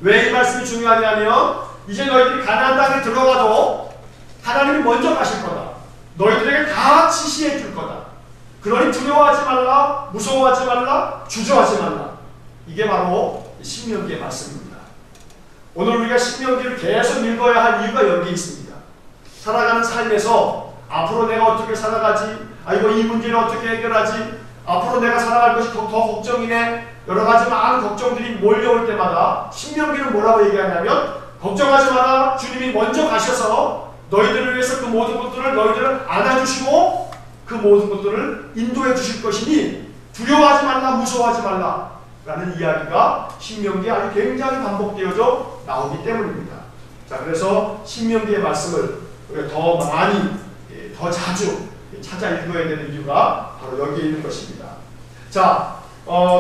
왜 이 말씀이 중요하냐면 이제 너희들이 가나안 땅에 들어가도 하나님이 먼저 가실 거다. 너희들에게 다 지시해 줄 거다. 그러니 두려워하지 말라, 무서워하지 말라, 주저하지 말라. 이게 바로 신명기의 말씀입니다. 오늘 우리가 신명기를 계속 읽어야 할 이유가 여기 있습니다. 살아가는 삶에서 앞으로 내가 어떻게 살아가지? 아이고 이 문제는 어떻게 해결하지? 앞으로 내가 살아갈 것이 더 걱정이네. 여러 가지 많은 걱정들이 몰려올 때마다 신명기는 뭐라고 얘기하냐면 걱정하지 마라. 주님이 먼저 가셔서 너희들을 위해서 그 모든 것들을 너희들을 안아주시고 그 모든 것들을 인도해 주실 것이니 두려워하지 말라, 무서워하지 말라 라는 이야기가 신명기에 아주 굉장히 반복되어져 나오기 때문입니다. 자, 그래서 신명기의 말씀을 우리가 더 많이, 더 자주 찾아 읽어야 되는 이유가 바로 여기에 있는 것입니다. 자,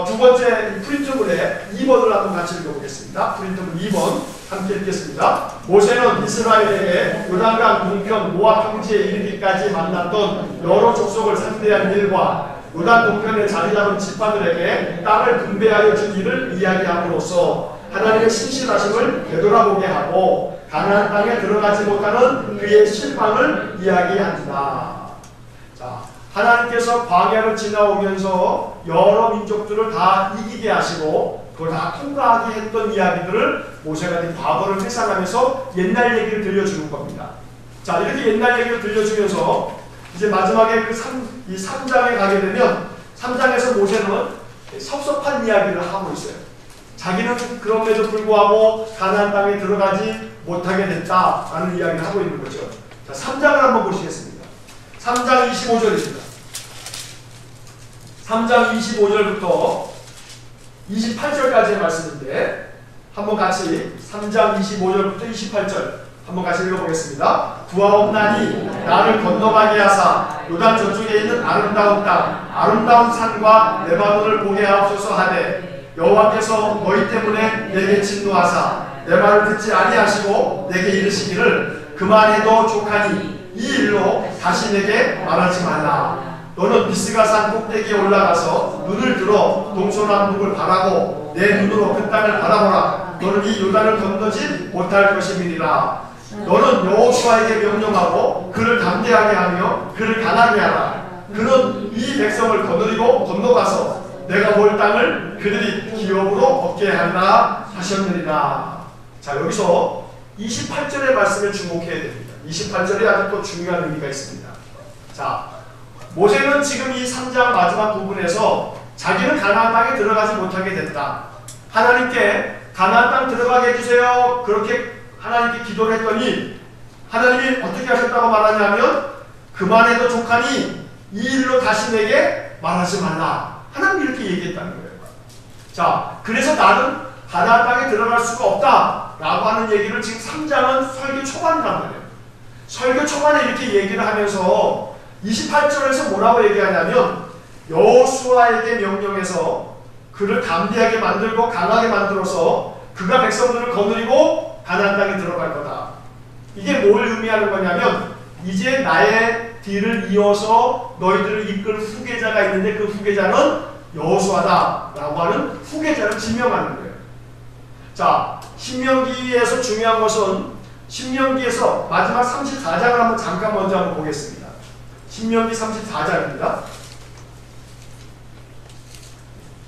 두 번째 프린트물에 2번을 한번 같이 읽어보겠습니다. 프린트물 2번 함께 읽겠습니다. 모세는 이스라엘에게 요단강 동편 모압 평지에 이르기까지 만났던 여러 족속을 상대한 일과 요단 동편에 자리 잡은 지파들에게 땅을 분배하여 준 일을 이야기함으로써 하나님의 신실하심을 되돌아보게 하고 가나안 땅에 들어가지 못하는 그의 실망을 이야기합니다. 자, 하나님께서 광야를 지나오면서 여러 민족들을 다 이기게 하시고 그걸 다 통과하게 했던 이야기들을 모세가 과거를 회상하면서 옛날 얘기를 들려주는 겁니다. 자, 이렇게 옛날 얘기를 들려주면서 이제 마지막에 그 3장에 가게 되면 3장에서 모세는 섭섭한 이야기를 하고 있어요. 자기는 그럼에도 불구하고 가나안 땅에 들어가지 못하게 됐다라는 이야기를 하고 있는 거죠. 자, 3장을 한번 보시겠습니다. 3장 25절입니다. 3장 25절부터 28절까지의 말씀인데 한번 같이 3장 25절부터 28절 한번 같이 읽어보겠습니다. 구하옵나니 나를 건너가게 하사 요단 저쪽에 있는 아름다운 땅 아름다운 산과 레바논을 보게 하옵소서 하되 여호와께서 너희 때문에 내게 진노하사 내 말을 듣지 아니하시고 내게 이르시기를 그만해도 족하니 이 일로 다시 내게 말하지 말라. 너는 비스가산 꼭대기에 올라가서 눈을 들어 동서남북을 바라고 내 눈으로 그 땅을 바라보라. 너는 이 요단을 건너지 못할 것임이니라. 너는 여호수아에게 명령하고 그를 담대하게 하며 그를 강하게 하라. 그는 이 백성을 거느리고 건너가서 내가 볼 땅을 그들이 기업으로 얻게 하리라 하셨느니라. 자, 여기서 28절의 말씀에 주목해야 됩니다. 28절에 아주 또 중요한 의미가 있습니다. 자, 모세는 지금 이 3장 마지막 부분에서 자기는 가나안 땅에 들어가지 못하게 됐다. 하나님께 가나안 땅 들어가게 해주세요. 그렇게 하나님께 기도를 했더니 하나님이 어떻게 하셨다고 말하냐면 그만해도 족하니 이 일로 다시 내게 말하지 말라. 하나님이 이렇게 얘기했다는 거예요. 자, 그래서 나는 가나안 땅에 들어갈 수가 없다 라고 하는 얘기를 지금 3장은 설교 초반이란 말이에요. 설교 초반에 이렇게 얘기를 하면서 28절에서 뭐라고 얘기하냐면 여호수아에게 명령해서 그를 담대하게 만들고 강하게 만들어서 그가 백성들을 거느리고 가나안 땅에 들어갈 거다. 이게 뭘 의미하는 거냐면 이제 나의 뒤를 이어서 너희들을 이끌 후계자가 있는데 그 후계자는 여호수아다 라고 하는 후계자를 지명하는 거예요. 자, 신명기에서 중요한 것은 신명기에서 마지막 34장을 한번 잠깐 먼저 한번 보겠습니다. 신명기 34장입니다.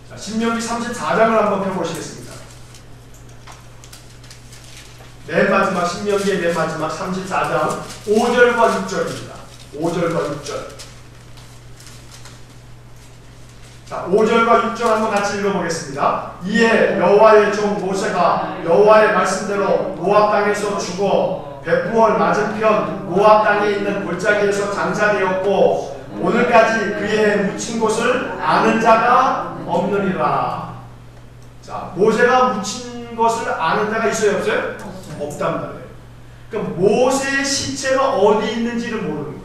자, 신명기 34장을 한번 펴보시겠습니다. 맨 마지막 신명기의 맨 마지막 34장 5절과 6절입니다. 5절과 6절. 자, 5절과 6절 한번 같이 읽어보겠습니다. 이에 여호와의 종 모세가 여호와의 말씀대로 모압 땅에서 죽어 벳부얼 맞은편 모압 땅에 있는 골짜기에서 장사되었고 오늘까지 그의 묻힌 곳을 아는 자가 없느니라. 자, 모세가 묻힌 것을 아는 자가 있어요, 없어요? 없단 말이에요. 그러니까 모세의 시체가 어디 있는지를 모르는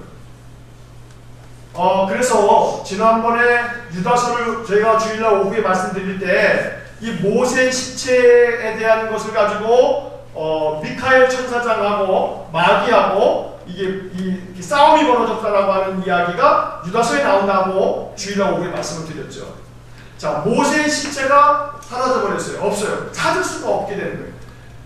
거예요. 그래서 지난번에 유다서를 저희가 주일날 오후에 말씀드릴 때 이 모세의 시체에 대한 것을 가지고 미카엘 천사장하고 마귀하고 이게 싸움이 벌어졌다라고 하는 이야기가 유다서에 나온다고 주일날 오후에 말씀을 드렸죠. 자, 모세의 시체가 사라져버렸어요. 없어요. 찾을 수가 없게 되는 거예요.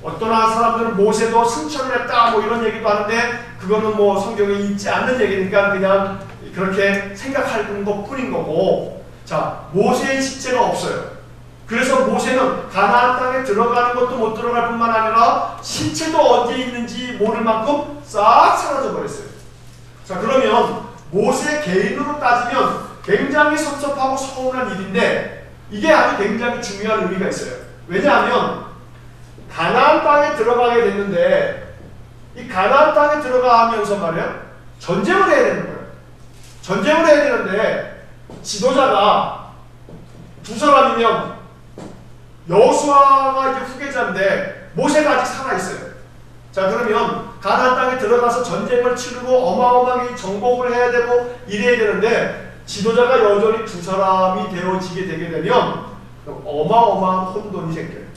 어떤 사람들은 모세도 승천을 했다 뭐 이런 얘기도 하는데 그거는 뭐 성경에 있지 않는 얘기니까 그냥 그렇게 생각할 것 뿐인 거고. 자, 모세의 시체가 없어요. 그래서 모세는 가나안 땅에 들어가는 것도 못 들어갈 뿐만 아니라 시체도 어디에 있는지 모를 만큼 싹 사라져 버렸어요. 자, 그러면 모세 개인으로 따지면 굉장히 섭섭하고 서운한 일인데 이게 아주 굉장히 중요한 의미가 있어요. 왜냐하면 가나안 땅에 들어가게 됐는데 이 가나안 땅에 들어가면서 말이야 전쟁을 해야 되는 거예요. 전쟁을 해야 되는데 지도자가 두 사람이면 여호수아가 이제 후계자인데 모세가 아직 살아있어요. 자, 그러면 가나안 땅에 들어가서 전쟁을 치르고 어마어마하게 정복을 해야 되고 이래야 되는데 지도자가 여전히 두 사람이 되어지게 되게 되면 어마어마한 혼돈이 생겨요.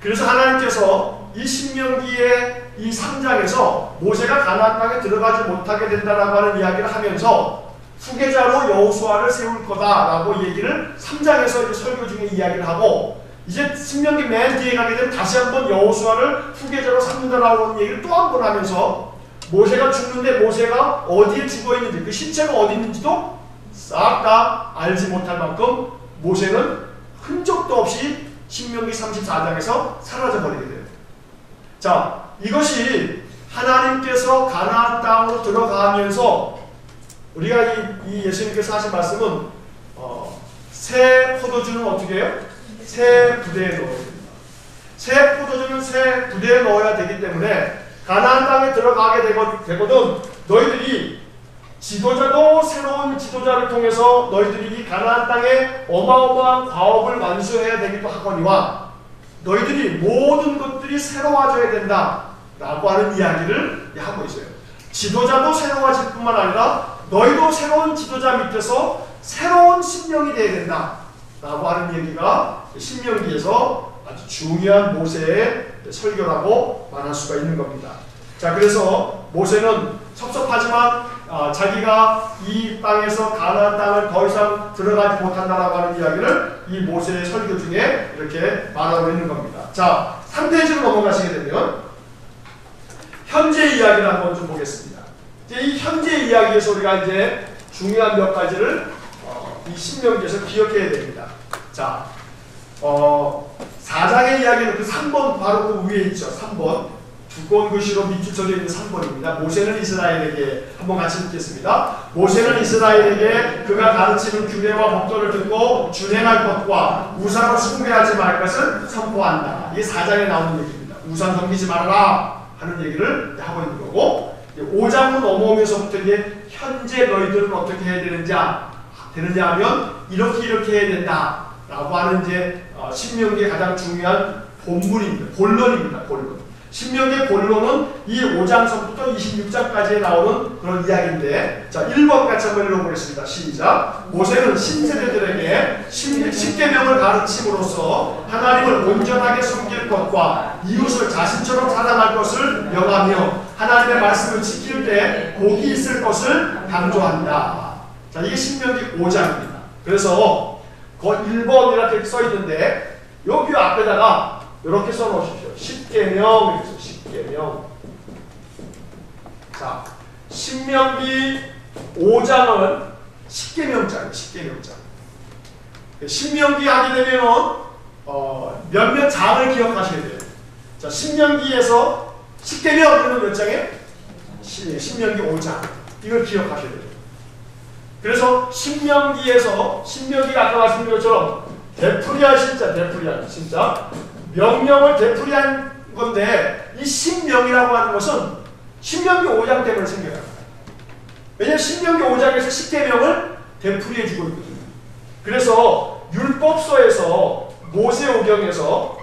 그래서 하나님께서 이 신명기의 이 3장에서 모세가 가나안 땅에 들어가지 못하게 된다라고 하는 이야기를 하면서 후계자로 여호수아를 세울 거다라고 얘기를 3장에서 이제 설교 중에 이야기를 하고 이제 신명기 맨 뒤에 가게 되면 다시 한번 여호수아를 후계자로 삼는다라고 하는 얘기를 또 한 번 하면서 모세가 죽는데 모세가 어디에 죽어있는지 그 시체가 어디 있는지도 싹 다 알지 못할 만큼 모세는 흔적도 없이 신명기 34장에서 사라져버리게 돼요. 자, 이것이 하나님께서 가나안 땅으로 들어가면서 우리가 이 예수님께서 하신 말씀은 새 포도주는 어떻게 해요? 새 부대에 넣어야 됩니다. 새 포도주는 새 부대에 넣어야 되기 때문에 가나안 땅에 들어가게 되거든 너희들이 지도자도 새로운 지도자를 통해서 너희들이 이 가나안 땅에 어마어마한 과업을 완수해야 되기도 하거니와 너희들이 모든 것들이 새로워져야 된다 라고 하는 이야기를 하고 있어요. 지도자도 새로워질 뿐만 아니라 너희도 새로운 지도자 밑에서 새로운 신령이 되어야 된다 라고 하는 얘기가 신명기에서 아주 중요한 모세의 설교라고 말할 수가 있는 겁니다. 자, 그래서 모세는 섭섭하지만 자기가 이 땅에서 가나안 땅을 더 이상 들어가지 못한다라고 하는 이야기를 이 모세의 설교 중에 이렇게 말하고 있는 겁니다. 자, 3페이지로 넘어가시게 되면 현재 이야기를 한번 좀 보겠습니다. 이제 이 현재 이야기에서 우리가 이제 중요한 몇 가지를 이 신명기에서 기억해야 됩니다. 자, 4장의 이야기는 그 3번 바로 그 위에 있죠. 3번. 두꺼운 글씨로 밑줄쳐져 있는 3번입니다. 모세는 이스라엘에게 한번 같이 읽겠습니다. 모세는 이스라엘에게 그가 가르치는 규례와 법도를 듣고 준행할 것과 우상을 숭배하지 말 것을 선포한다. 이게 4장에 나오는 얘기입니다. 우상 섬기지 말아라 하는 얘기를 하고 있는 거고, 5장으로 넘어오면서부터 이제 현재 너희들은 어떻게 해야 되느냐 하면 이렇게 해야 된다 라고 하는 이제 신명기의 가장 중요한 본문입니다. 본론입니다. 본론. 신명기의 본론은 이 5장서부터 26장까지에 나오는 그런 이야기인데, 자, 1번 같이 한번 읽어보겠습니다. 시작. 모세는 신세대들에게 십계명을 가르침으로써 하나님을 온전하게 섬길 것과 이웃을 자신처럼 사랑할 것을 명하며 하나님의 말씀을 지킬 때 복이 있을 것을 강조한다. 자, 이게 신명기 5장입니다. 그래서 그 1번 이렇게 써 있는데 여기 앞에다가 이렇게 써 놓으십시오. 십계명, 이렇게 십계명. 자, 신명기 5장은 십계명장이에요. 십계명장. 신명기 하게 되면은 몇몇 장을 기억하셔야 돼요. 자, 신명기에서 십계명 그러면 몇 장에? 신명기 5장. 이걸 기억하셔야 돼요. 그래서 신명기에서 신명기가 아까 말씀드린 것처럼 되풀이할 진짜 명령을 되풀이한 건데, 이 신명이라고 하는 것은 신명기 5장 때문에 생겨요. 왜냐하면 신명기 5장에서 십계명을 되풀이해 주고 있거든요. 그래서 율법서에서 모세오경에서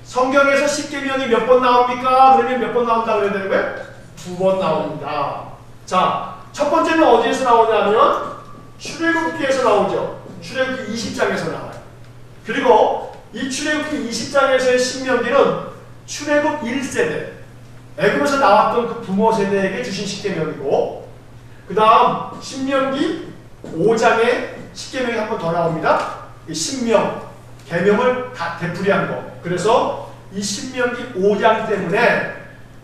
성경에서 십계명이 몇 번 나옵니까? 그러면 몇 번 나온다 그래야 되는 거예요? 2번 나옵니다. 자, 첫 번째는 어디에서 나오냐면 출애굽기에서 나오죠. 출애굽기 20장에서 나와요. 그리고 이 출애굽기 20장에서의 신명기는 출애굽 1세대, 애굽에서 나왔던 그 부모 세대에게 주신 십계명이고, 그 다음 신명기 5장에 십계명이 한 번 더 나옵니다. 이 신명, 계명을 다 되풀이한 거. 그래서 이 신명기 5장 때문에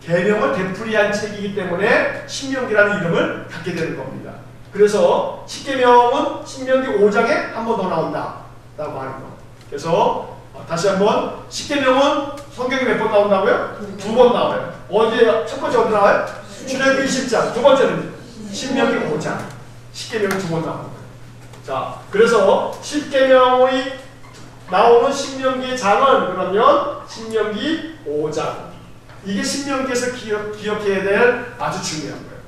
계명을 되풀이한 책이기 때문에 신명기라는 이름을 갖게 되는 겁니다. 그래서 십계명은 신명기 5장에 한 번 더 나온다 라고 하는 거. 그래서 다시 한번, 십계명은 성경에 몇 번 나온다고요? 2번 나와요. 어디에? 첫 번째 어디 나와요? 출애굽기 20장. 두 번째는 신명기 5장. 십계명이 2번 나옵니다. 자, 그래서 십계명이 나오는 신명기의 장은 그러면 신명기 5장. 이게 신명기에서 기억해야 될 아주 중요한 거예요.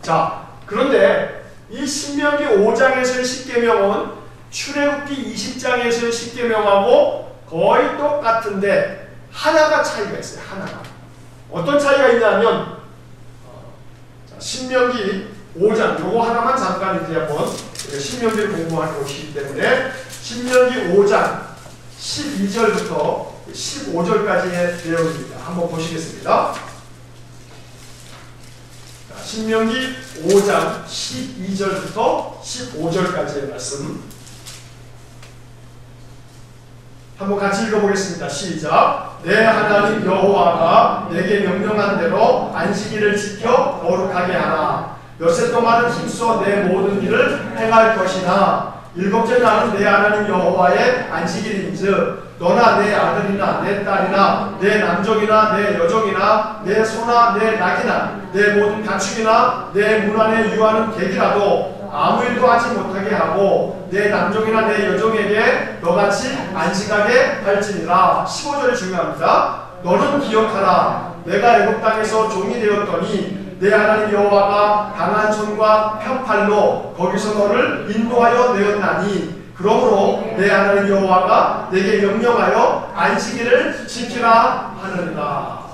자, 그런데 이 신명기 5장에서의 십계명은 출애굽기 20장에서의 십계명하고 거의 똑같은데 하나가 차이가 있어요. 하나가. 어떤 차이가 있냐면 신명기 5장 요거 하나만 잠깐 이제 한번 신명기를 공부하는 것이기 때문에 신명기 5장 12절부터 15절까지의 내용입니다. 한번 보시겠습니다. 신명기 5장 12절부터 15절까지의 말씀 한번 같이 읽어보겠습니다. 시작. 내 하나님 여호와가 내게 명령한 대로 안식일을 지켜 거룩하게 하라. 엿새 동안은 힘써 내 모든 일을 행할 것이나 일곱째 날은 내 하나님 여호와의 안식일인즉 너나 내 아들이나 내 딸이나 내 남종이나 내 여종이나 내 소나 내 낙이나 내 모든 가축이나 내 문 안에 유하는 객이라도 아무 일도 하지 못하게 하고 내 남종이나 내 여종에게 너같이 안식하게 할지니라. 15절이 중요합니다. 너는 기억하라. 내가 애굽 땅에서 종이 되었더니 내 하나님 여호와가 강한 손과 편팔로 거기서 너를 인도하여 내었나니 그러므로 내 하나님 여호와가 내게 명령하여 안식일을 지키라 하느니라.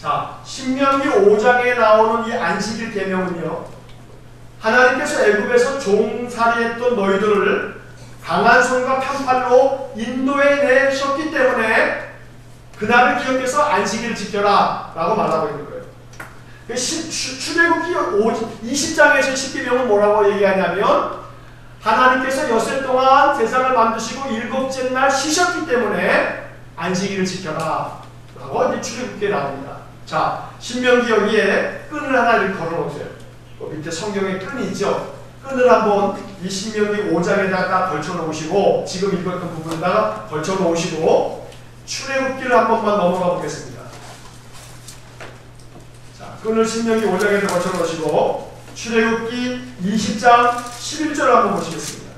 자, 신명기 5장에 나오는 이 안식일 계명은요, 하나님께서 애굽에서 종살이했던 너희들을 강한 손과 편팔로 인도해 내셨기 때문에 그날을 기억해서 안식일을 지켜라 라고 말하고 있는 거예요. 출애굽기 20장에서 십계명은 뭐라고 얘기하냐면 하나님께서 엿새 동안 세상을 만드시고 일곱째 날 쉬셨기 때문에 안식일을 지켜라 라고 이제 출애굽기에 나옵니다. 자, 신명기 여기에 끈을 하나 이렇게 걸어놓으세요. 밑에 성경에 끈이 있죠. 끈을 한번 이 신명기 5장에다가 걸쳐놓으시고 지금 읽었던 부분에다가 걸쳐놓으시고 출애굽기를 한 번만 넘어가 보겠습니다. 자, 끈을 신명기 5장에다 걸쳐놓으시고 출애굽기 20장 11절을 한번 보시겠습니다.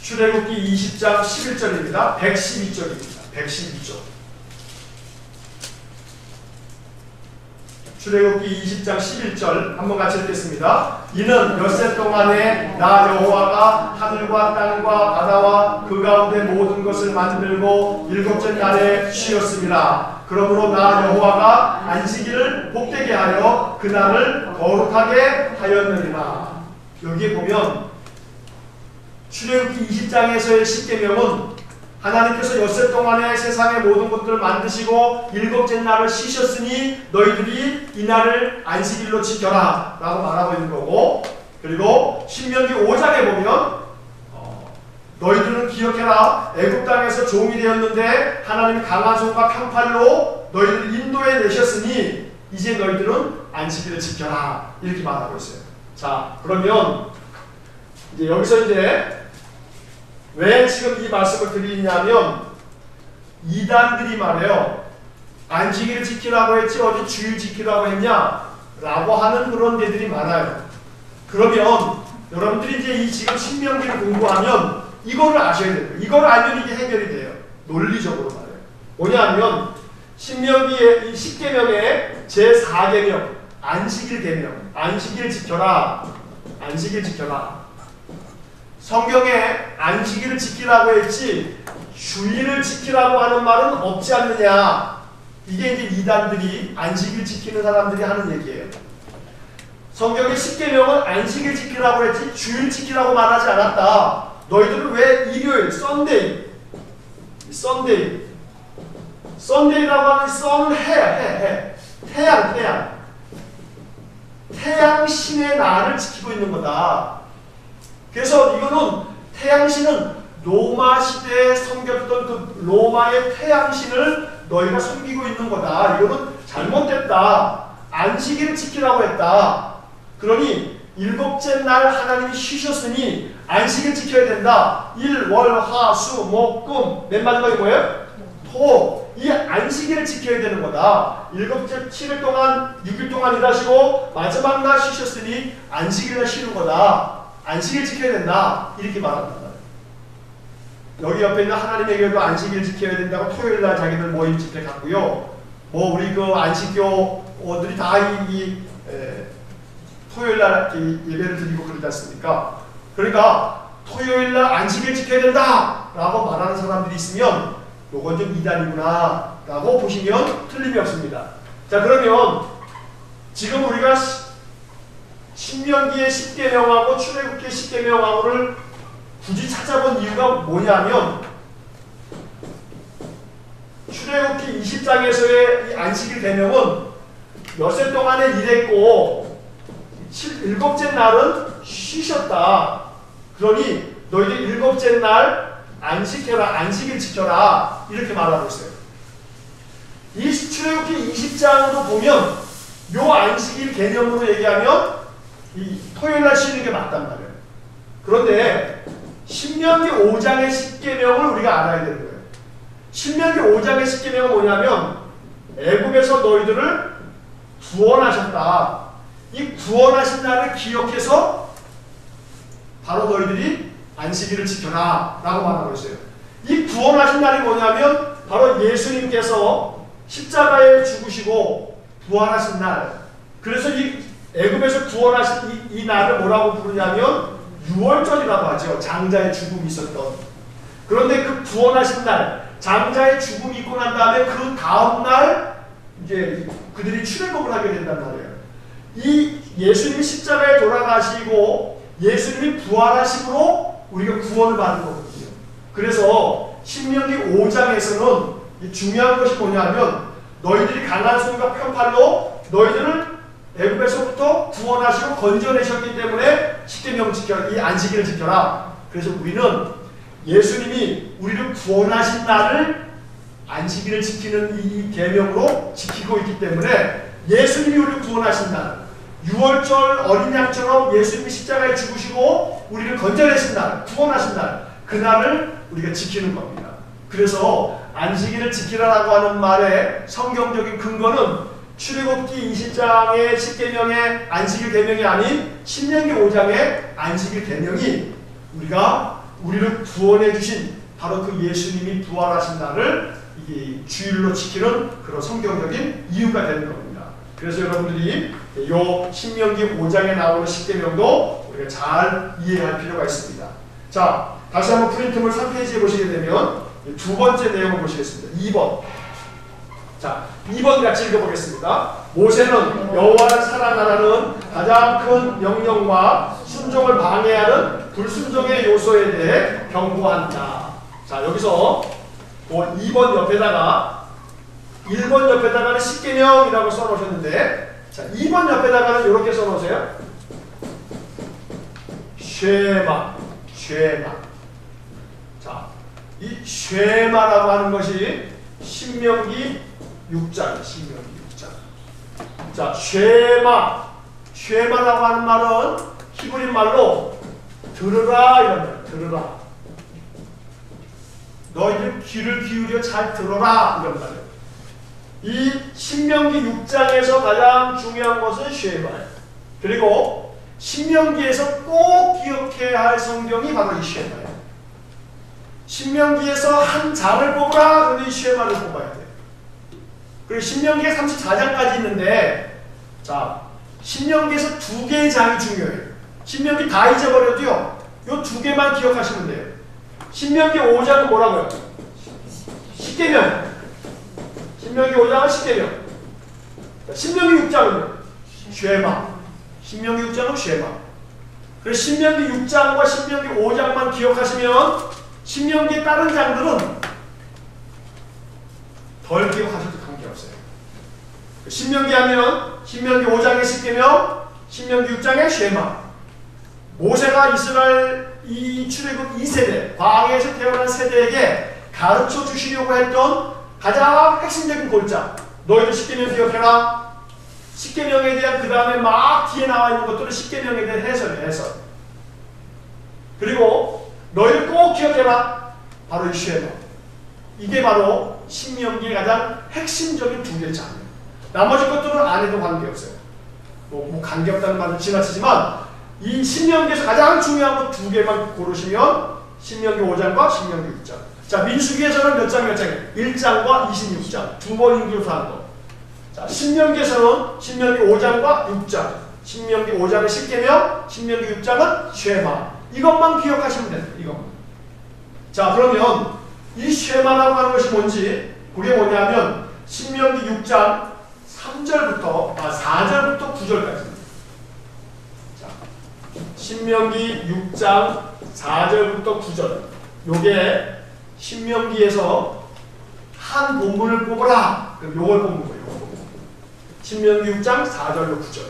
출애굽기 20장 11절입니다. 112절입니다. 112절. 출애굽기 20장 11절 한번 같이 읽겠습니다. 이는 엿새 동안에 나 여호와가 하늘과 땅과 바다와 그 가운데 모든 것을 만들고 일곱째 날에 쉬었습니다. 그러므로 나 여호와가 안식일을 복되게 하여 그날을 거룩하게 하였느니라. 여기에 보면 출애굽기 20장에서의 십계명은 하나님께서 엿새 동안에 세상의 모든 것들을 만드시고 일곱째 날을 쉬셨으니 너희들이 이 날을 안식일로 지켜라 라고 말하고 있는 거고, 그리고 신명기 5장에 보면 너희들은 기억해라. 애굽 땅에서 종이 되었는데 하나님이 강한 손과 편팔로 너희들을 인도해 내셨으니 이제 너희들은 안식일을 지켜라 이렇게 말하고 있어요. 자, 그러면 이제 여기서 이제 왜 지금 이 말씀을 드리냐면 이단들이 말해요. 안식일을 지키라고 했지 어디 주일 지키라고 했냐? 라고 하는 그런 데들이 많아요. 그러면 여러분들이 이제 이 지금 신명기를 공부하면 이거를 아셔야 돼요. 이걸 알면 이게 해결이 돼요. 논리적으로 말해요. 뭐냐면 신명기의 이 10계명의 제4계명 안식일 계명, 안식일 지켜라, 안식일 지켜라. 성경에 안식일을 지키라고 했지 주일을 지키라고 하는 말은 없지 않느냐. 이게 이제 이단들이 안식일 지키는 사람들이 하는 얘기예요. 성경의 10계명은 안식일 지키라고 했지 주일 지키라고 말하지 않았다. 너희들은 왜 일요일, 썬데이라고 하는 썬은 태양신의 날을 지키고 있는 거다. 그래서 이거는 태양신은 로마 시대에 섬겼던 그 로마의 태양신을 너희가 섬기고 있는 거다. 이거는 잘못됐다. 안식일을 지키라고 했다. 그러니 일곱째 날 하나님이 쉬셨으니 안식일 지켜야 된다. 일, 월, 화, 수, 목, 금. 맨 마지막에 뭐예요? 토. 이 안식일을 지켜야 되는 거다. 일곱째 7일 동안 6일 동안 일하시고 마지막 날 쉬셨으니 안식일날 쉬는 거다. 안식일 지켜야 된다. 이렇게 말합니다. 여기 옆에 있는 하나님의 교회도 안식일 지켜야 된다고 토요일날 자기들 모임 집회 갔고요. 뭐 우리 그 안식교들이 다 토요일날 예배를 드리고 그러지 않습니까? 그러니까 토요일날 안식일 지켜야 된다 라고 말하는 사람들이 있으면 요건 좀 이단이구나 라고 보시면 틀림이 없습니다. 자, 그러면 지금 우리가 신명기의 10계명하고 출애굽기의 10계명하고를 굳이 찾아본 이유가 뭐냐면 출애굽기 20장에서의 이 안식일 계명은 엿새 동안에 일했고 일곱째 날은 쉬셨다. 그러니 너희들 일곱째 날 안식해라, 안식일 지켜라 이렇게 말하고 있어요. 이 출애굽기 20장으로 보면 요 안식일 개념으로 얘기하면 이 토요일날 쉬는 게 맞단 말이에요. 그런데 신명기 5장의 10계명을 우리가 알아야 되는 거예요. 신명기 5장의 10계명은 뭐냐면 애굽에서 너희들을 구원하셨다. 이 구원하신 날을 기억해서 바로 너희들이 안식일을 지켜라 라고 말하고 있어요. 이 구원하신 날이 뭐냐면 바로 예수님께서 십자가에 죽으시고 부활하신 날, 그래서 이 애굽에서 구원하신 이 날을 뭐라고 부르냐면 유월절이라고 하죠. 장자의 죽음이 있었던. 그런데 그 구원하신 날, 장자의 죽음이 있고 난 다음에 그 다음 날 이제 그들이 출애굽을 하게 된단 말이에요. 이 예수님이 십자가에 돌아가시고 예수님이 부활하심으로 우리가 구원을 받는 거거든요. 그래서 신명기 5장에서는 중요한 것이 뭐냐면 너희들이 강한 손과 편팔로 너희들을 애굽에서부터 구원하시고 건져내셨기 때문에 십계명 지켜라, 이 안식일을 지켜라. 그래서 우리는 예수님이 우리를 구원하신 날을 안식일을 지키는 이 계명으로 지키고 있기 때문에 예수님이 우리를 구원하신 날, 유월절 어린 양처럼 예수님이 십자가에 죽으시고 우리를 건져내신 날, 구원하신 날, 그날을 우리가 지키는 겁니다. 그래서 안식일을 지키라라고 하는 말의 성경적인 근거는 출애굽기 20장의 십계명의 안식일 계명이 아닌 신명기 5장의 안식일 계명이 우리를 구원해 주신 바로 그 예수님이 부활하신 날을 이게 주일로 지키는 그런 성경적인 이유가 되는 겁니다. 그래서 여러분들이 이 신명기 5장에 나오는 십계명도 우리가 잘 이해할 필요가 있습니다. 자, 다시 한번 프린트물 3페이지에 보시게 되면 두 번째 내용을 보시겠습니다. 2번. 자, 2번 같이 읽어보겠습니다. 모세는 여호와를 사랑하라는 가장 큰 명령과 순종을 방해하는 불순종의 요소에 대해 경고한다. 자, 여기서 2번 옆에다가 1번 옆에다가는 십계명이라고 써놓으셨는데, 자, 2번 옆에다가는 이렇게 써놓으세요. 쉐마. 자, 이 쉐마라고 하는 것이 신명기 6장. 자, 쉐마라고 하는 말은 히브리 말로 들으라 이런 말. 들으라. 너희들 귀를 기울여 잘 들어라 이런 말이에요. 이 신명기 6장에서 가장 중요한 것은 쉐마예요. 그리고 신명기에서 꼭 기억해야 할 성경이 바로 이 쉐마예요. 신명기에서 한 장을 뽑으라 그러면 이 쉐마를 뽑아야 돼요. 그리고 신명기가 34장까지 있는데, 자, 신명기에서 두 개의 장이 중요해요. 신명기 다 잊어버려도요, 요 두 개만 기억하시면 돼요. 신명기 5장은 뭐라고요? 십계명. 신명기 5장은 십계명. 신명기 6장은요? 쉐마. 신명기 6장은 쉐마. 그래서 신명기 6장과 신명기 5장만 기억하시면 신명기의 다른 장들은 덜 기억하셔도 관계없어요. 신명기 하면 신명기 5장의 십계명, 신명기 6장의 쉐마. 모세가 이스라엘 이 출애굽 2세대, 광야에서 태어난 세대에게 가르쳐 주시려고 했던 가장 핵심적인 골자. 너희들 십계명 기억해라. 십계명에 대한 그 다음에 막 뒤에 나와 있는 것들은 십계명에 대한 해설이에요. 해설. 그리고 너희들 꼭 기억해라. 바로 이 쉐마. 이게 바로 신명기의 가장 핵심적인 두 개의 장이에요. 나머지 것들은 안 해도 관계없어요. 뭐 관계없다는 말은 지나치지만 이 신명기에서 가장 중요한 것 두 개만 고르시면 신명기 5장과 신명기 6장. 자, 민수기에서는 몇 장이에요? 1장과 26장. 두 번 인교수하는 거. 자, 신명기에서는 신명기 5장과 6장. 신명기 5장은 십계명, 신명기 6장은 쉐마. 이것만 기억하시면 됩니다. 이것만. 자, 그러면 이 쉐마라고 하는 것이 뭔지, 그게 뭐냐면 신명기 6장 4절부터 9절까지. 자, 신명기 6장 4절부터 9절. 요게 신명기에서 한 본문을 뽑으라. 그럼 요걸 뽑는 거예요. 신명기 6장 4절로 9절.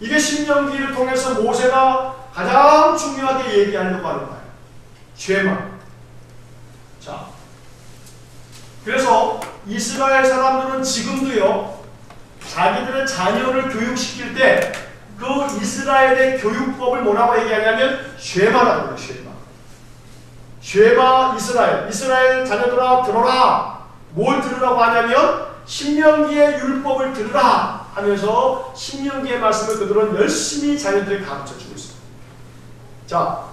이게 신명기를 통해서 모세가 가장 중요하게 얘기하려고 하는 거예요. 쉐마. 자, 그래서 이스라엘 사람들은 지금도요, 자기들의 자녀를 교육시킬 때 그 이스라엘의 교육법을 뭐라고 얘기하냐면 쉐마라고 해요. 쉐마. 쉐마 이스라엘 자녀들아 들어라. 뭘 들으라고 하냐면 신명기의 율법을 들으라 하면서 신명기의 말씀을 그들은 열심히 자녀들에게 가르쳐주고 있습니다. 자,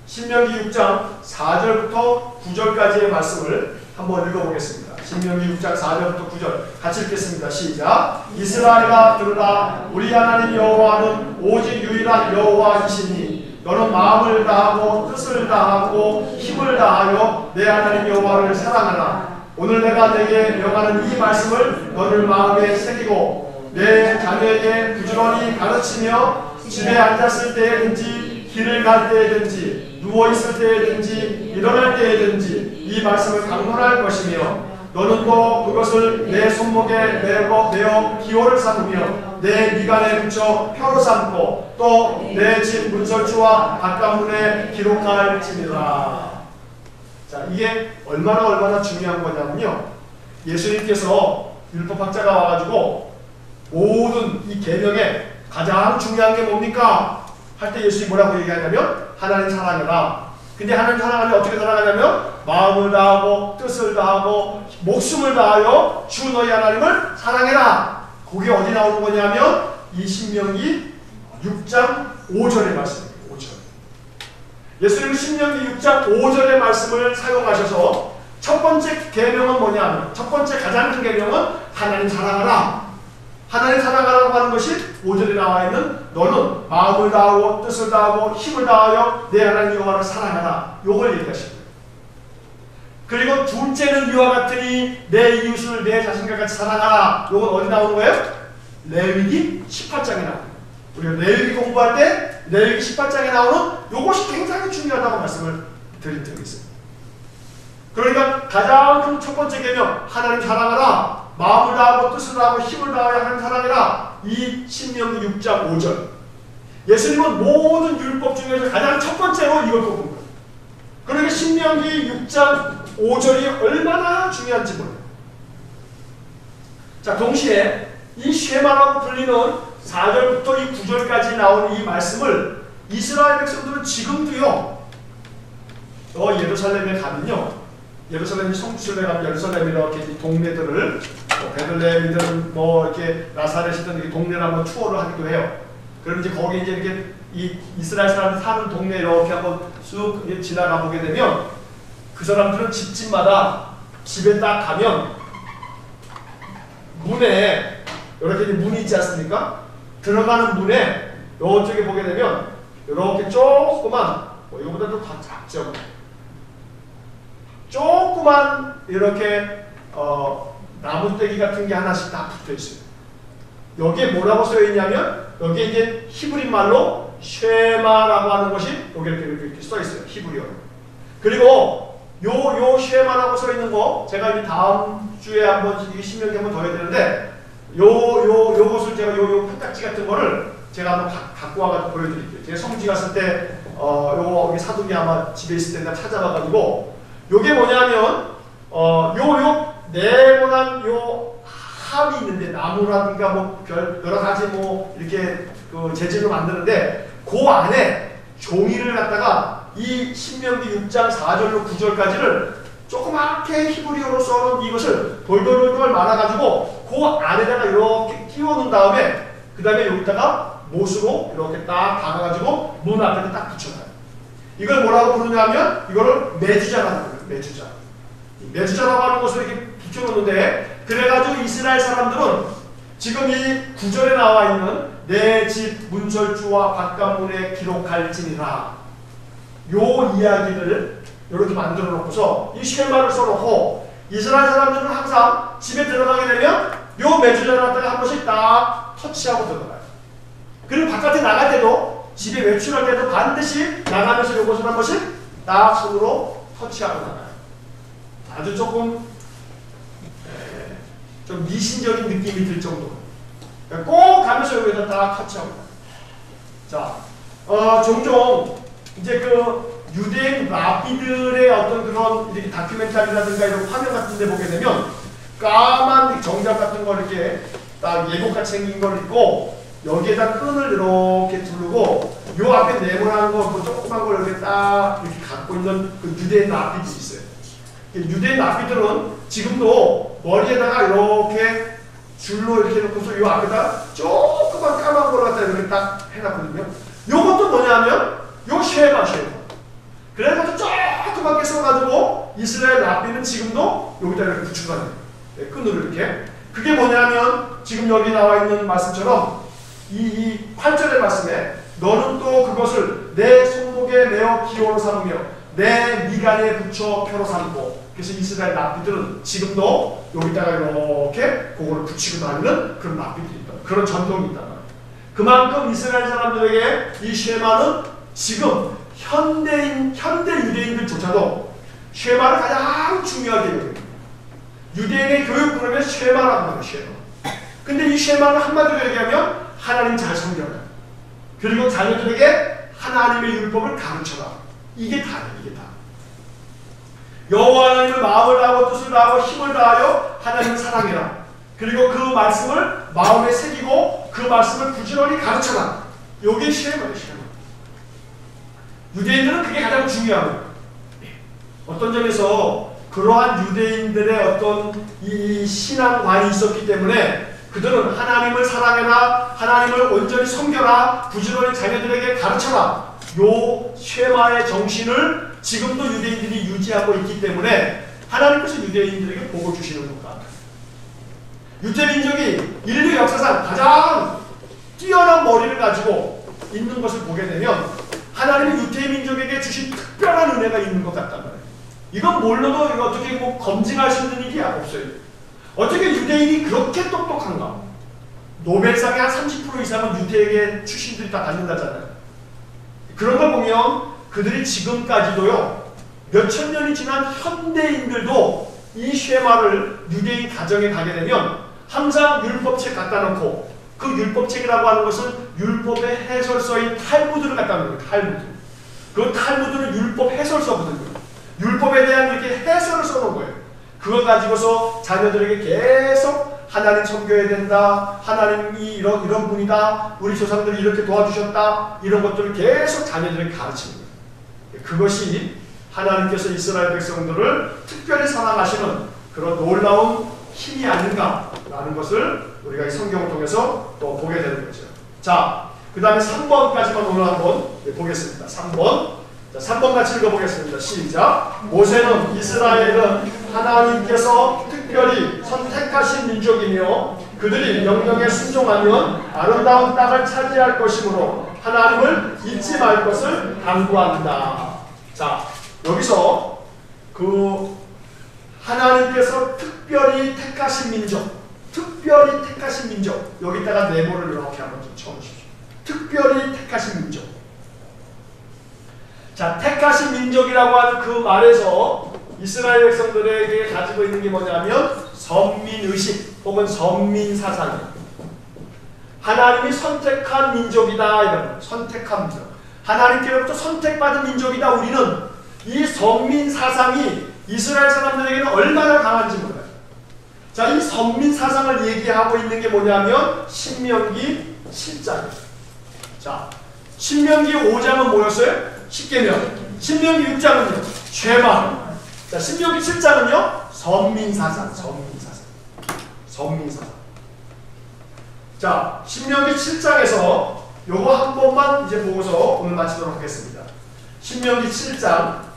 신명기 6장 4절부터 9절까지의 말씀을 한번 읽어보겠습니다. 신명기 6장 4절부터 9절 같이 읽겠습니다. 시작. 이스라엘아 들으라. 우리 하나님 여호와는 오직 유일한 여호와이시니 너는 마음을 다하고 뜻을 다하고 힘을 다하여 내 하나님 여호와를 사랑하라. 오늘 내가 내게 명하는 이 말씀을 너를 마음에 새기고 내 자녀에게 부지런히 가르치며 집에 앉았을 때든지 길을 갈 때든지 누워있을 때든지 일어날 때든지 이 말씀을 강론할 것이며 너는 또 그것을 내 손목에 메어 기호를 삼으며 내 미간에 붙여 표로 삼고 또 내 집 문설주와 바깥문에 기록할지니라. 자, 이게 얼마나 중요한 거냐면요, 예수님께서 율법학자가 와가지고 모든 이 계명에 가장 중요한 게 뭡니까? 할 때 예수님이 뭐라고 얘기하냐면 하나님 사랑해라. 근데 하나님 사랑하면 어떻게 살아가냐면 마음을 다하고 뜻을 다하고 목숨을 다하여 주 너희 하나님을 사랑해라. 그게 어디 나오는 거냐면 이 신명기 6장 5절의 말씀입니다. 5절. 예수님은 신명기 6장 5절의 말씀을 사용하셔서 첫 번째 계명은 뭐냐면, 첫 번째 가장 큰 계명은 하나님 사랑하라. 하나님 사랑하라고 하는 것이 5절에 나와 있는 너는 마음을 다하고 뜻을 다하고 힘을 다하여 내 하나님 여호와를 사랑하라. 요걸 얘기하시는 거예요. 그리고 둘째는 이와 같으니 내 이웃을 내 자신과 같이 사랑하라. 요건 어디 나오는 거예요? 레위기 18장에 나오는 거예요. 우리가 레위기 공부할 때 레위기 18장에 나오는 요것이 굉장히 중요하다고 말씀을 드린 적이 있습니다. 그러니까 가장 큰 첫 번째 계명 하나님 사랑하라. 마음을 다하고 뜻을 다하고 힘을 다하여 하나님 사랑해라. 이 신명기 6장 5절. 예수님은 모든 율법 중에서 가장 첫 번째로 이걸 꼽은 거예요. 그러니까 신명기 6장 5절이 얼마나 중요한지 몰라요. 자, 동시에 이 쉐마라고 불리는 4절부터 이 9절까지 나오는 이 말씀을 이스라엘 백성들은 지금도요, 예루살렘에 가면요, 예루살렘이 성지순례 가면 예루살렘 이렇게 동네들을 베들레헴이든 이렇게 나사렛이든 이렇게 동네를 한번 투어를 하기도 해요. 그럼 이제 거기 이제 이렇게 이 이스라엘 사람들이 사는 동네 이렇게 한번 쑥 지나가 보게 되면 그 사람들은 집집마다 집에 딱 가면 문에 이렇게 문이 있지 않습니까? 들어가는 문에 이쪽에 보게 되면 이렇게 조그만 이거보다 좀 더 작죠. 조그만 이렇게 나무떼기 같은 게 하나씩 딱 붙어 있어요. 여기에 뭐라고 써 있냐면 여기에 이제 히브리 말로 쉐마라고 하는 것이 여기 이렇게 써 있어요. 히브리어로. 그리고 요 쉐마라고 써 있는 거 제가 이제 다음 주에 한번 이 신명기 한번 더 해야 되는데 요것을 제가 요 표딱지 같은 거를 제가 한번 갖고 와가지고 보여드릴게요. 제가 성지 갔을 때 요거 여기 사둔이 아마 집에 있을 때 찾아봐가지고 요게 뭐냐면 요 네모난 요 함이 있는데 나무라든가 뭐 여러 가지 뭐 이렇게 그 재질로 만드는데 그 안에 종이를 갖다가 이 신명기 6장 4절로 9절까지를 조그맣게 히브리어로 써놓은 이것을 돌돌돌 말아가지고 그 안에다가 이렇게 끼워놓은 다음에 그 다음에 여기다가 못으로 이렇게 딱 박아가지고 문 앞에 딱 붙여놔요. 이걸 뭐라고 부르냐면 이거를 매주자라고 부르요. 매주자. 매주자라고 하는 것을 이렇게 붙여놓는데 그래가지고 이스라엘 사람들은 지금 이 구절에 나와 있는 내 집 문설주와 바깥문에 기록할지니라 요 이야기를 이렇게 만들어 놓고서 이 쉐마를 써놓고 이스라엘 사람들은 항상 집에 들어가게 되면 요 매주자를 갖다가 한 번씩 딱 터치하고 들어가요. 그리고 바깥에 나갈 때도 집에 외출할 때도 반드시 나가면서 요것을 한 번씩 딱 손으로 터치하고 나가요. 아주 조금 좀 미신적인 느낌이 들 정도로 그러니까 꼭 가면서 여기다 딱 터치하고 나가요. 자, 종종 이제 그 유대인 라비들의 어떤 그런 이렇게 다큐멘터리라든가 이런 화면 같은 데 보게 되면 까만 정장 같은 거 이렇게 딱 예복같이 생긴 걸 입고 여기에다 끈을 이렇게 두르고 요 앞에 네모난 거, 뭐 조그만 걸 이렇게 딱 이렇게 갖고 있는 그 유대인 랍비들이 있어요. 유대인 랍비들은 지금도 머리에다가 이렇게 줄로 이렇게 놓고서 요 앞에다 조그만 까만 걸 갖다 이렇게 딱 해놨거든요. 요것도 뭐냐면 요 쉐마. 그래가지고 조그만 조그맣게 써가지고 이스라엘 랍비는 지금도 여기다 이렇게 붙이고 다녀요. 끈으로 이렇게. 그게 뭐냐면 지금 여기 나와 있는 말씀처럼 이 8절의 말씀에 너는 또 그것을 내 손목에 메어 기호로 삼으며 내 미간에 붙여 표로 삼고. 그래서 이스라엘 랍비들은 지금도 여기다가 이렇게 그거를 붙이고 다니는 그런 랍비들이 있다. 그런 전통이 있다. 그만큼 이스라엘 사람들에게 이 쉐마는 지금 현대 유대인들조차도 쉐마를 가장 중요하게 여깁니다. 유대인의 교육 프로그램에 쉐마라고 합니다. 쉐마. 근데 이 쉐마는 한마디로 얘기하면 하나님 잘 섬겨라. 그리고 자녀들에게 하나님의 율법을 가르쳐라. 이게 다예요. 이게 다. 여호와 하나님을 마음을 다하고 뜻을 다하고 힘을 다하여 하나님을 사랑해라. 그리고 그 말씀을 마음에 새기고 그 말씀을 부지런히 가르쳐라. 이게 쉐마예요. 쉐마. 유대인들은 그게 가장 중요합니다. 어떤 점에서 그러한 유대인들의 어떤 이 신앙관이 있었기 때문에 그들은 하나님을 사랑해라, 하나님을 온전히 섬겨라, 부지런히 자녀들에게 가르쳐라. 요 쉐마의 정신을 지금도 유대인들이 유지하고 있기 때문에 하나님께서 유대인들에게 복을 주시는 것 같아요. 유대민족이 인류 역사상 가장 뛰어난 머리를 가지고 있는 것을 보게 되면 하나님이 유대민족에게 주신 특별한 은혜가 있는 것 같단 말이에요. 이건 몰라도 이거 어떻게 뭐 검증할 수 있는 일이 없어요. 어떻게 유대인이 그렇게 똑똑한가? 노벨상의 한 30% 이상은 유대계 출신들이 다 받는다잖아요. 그런 걸 보면 그들이 지금까지도요, 몇천 년이 지난 현대인들도 이 쉐마를 유대인 가정에 가게 되면 항상 율법책 갖다 놓고 그 율법책이라고 하는 것은 율법의 해설서인 탈무드를 갖다 놓는 거예요. 탈무드. 그 탈무드는 율법 해설서거든요. 율법에 대한 이렇게 해설을 써놓은 거예요. 그걸 가지고서 자녀들에게 계속 하나님 섬겨야 된다. 하나님이 이런 분이다. 우리 조상들이 이렇게 도와주셨다. 이런 것들을 계속 자녀들에게 가르치는 거예요. 그것이 하나님께서 이스라엘 백성들을 특별히 사랑하시는 그런 놀라운 힘이 아닌가라는 것을 우리가 이 성경을 통해서 또 보게 되는 거죠. 자, 그 다음에 3번까지만 오늘 한번 보겠습니다. 3번. 자, 3번 같이 읽어보겠습니다. 시작. 모세는 이스라엘은 하나님께서 특별히 선택하신 민족이며 그들이 명령에 순종하면 아름다운 땅을 차지할 것이므로 하나님을 잊지 말 것을 당부한다. 자, 여기서 그 하나님께서 특별히 택하신 민족, 특별히 택하신 민족, 여기다가 네모를 이렇게 한번 좀 쳐보십시오. 특별히 택하신 민족. 자, 택하신 민족이라고 하는 그 말에서 이스라엘 백성들에게 가지고 있는 게 뭐냐면 선민의식 혹은 선민사상이에요. 하나님이 선택한 민족이다. 이런 선택한 민족. 하나님께로부터 선택받은 민족이다. 우리는 이 선민사상이 이스라엘 사람들에게는 얼마나 강한지 몰라요. 자, 이 선민사상을 얘기하고 있는 게 뭐냐면 신명기 7장이에요. 자, 신명기 5장은 뭐였어요? 십계명. 신명기 6장은요? 죄마. 자, 신명기 7장은요? 선민사상. 선민사상. 자, 신명기 7장에서 요거 한 번만 이제 보고서 오늘 마치도록 하겠습니다. 신명기 7장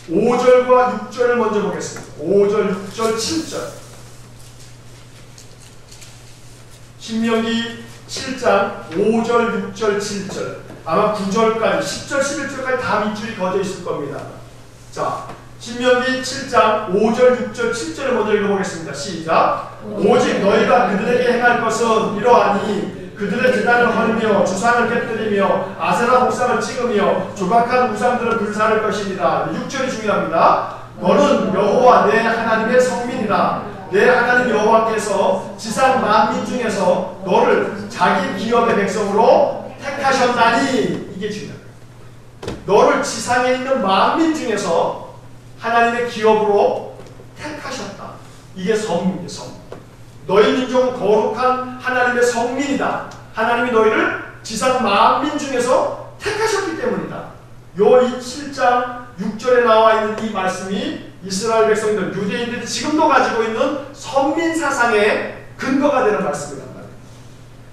5절과 6절을 먼저 보겠습니다. 5절, 6절, 7절. 신명기 7장 5절, 6절, 7절. 아마 9절까지, 10절, 11절까지 다 밑줄이 거져 있을 겁니다. 자, 신명기 7장 5절, 6절, 7절을 먼저 읽어보겠습니다. 시작. 오직 너희가 그들에게 행할 것은 이러하니 그들의 제단을 헐며 주상을 깨뜨리며 아세라 목상을 찍으며 조각한 우상들을 불사할 것입니다. 6절이 중요합니다. 너는 여호와 내 하나님의 성민이라. 내 하나님 여호와께서 지상 만민 중에서 너를 자기 기업의 백성으로 택하셨나니. 이게 중요합니다. 너를 지상에 있는 만민 중에서 하나님의 기업으로 택하셨다. 이게 성민이에요. 성민. 너희 민족은 거룩한 하나님의 성민이다. 하나님이 너희를 지상 만민 중에서 택하셨기 때문이다. 요 이 7장 6절에 나와 있는 이 말씀이 이스라엘 백성들, 유대인들이 지금도 가지고 있는 선민 사상의 근거가 되는 말씀이란 말이에요.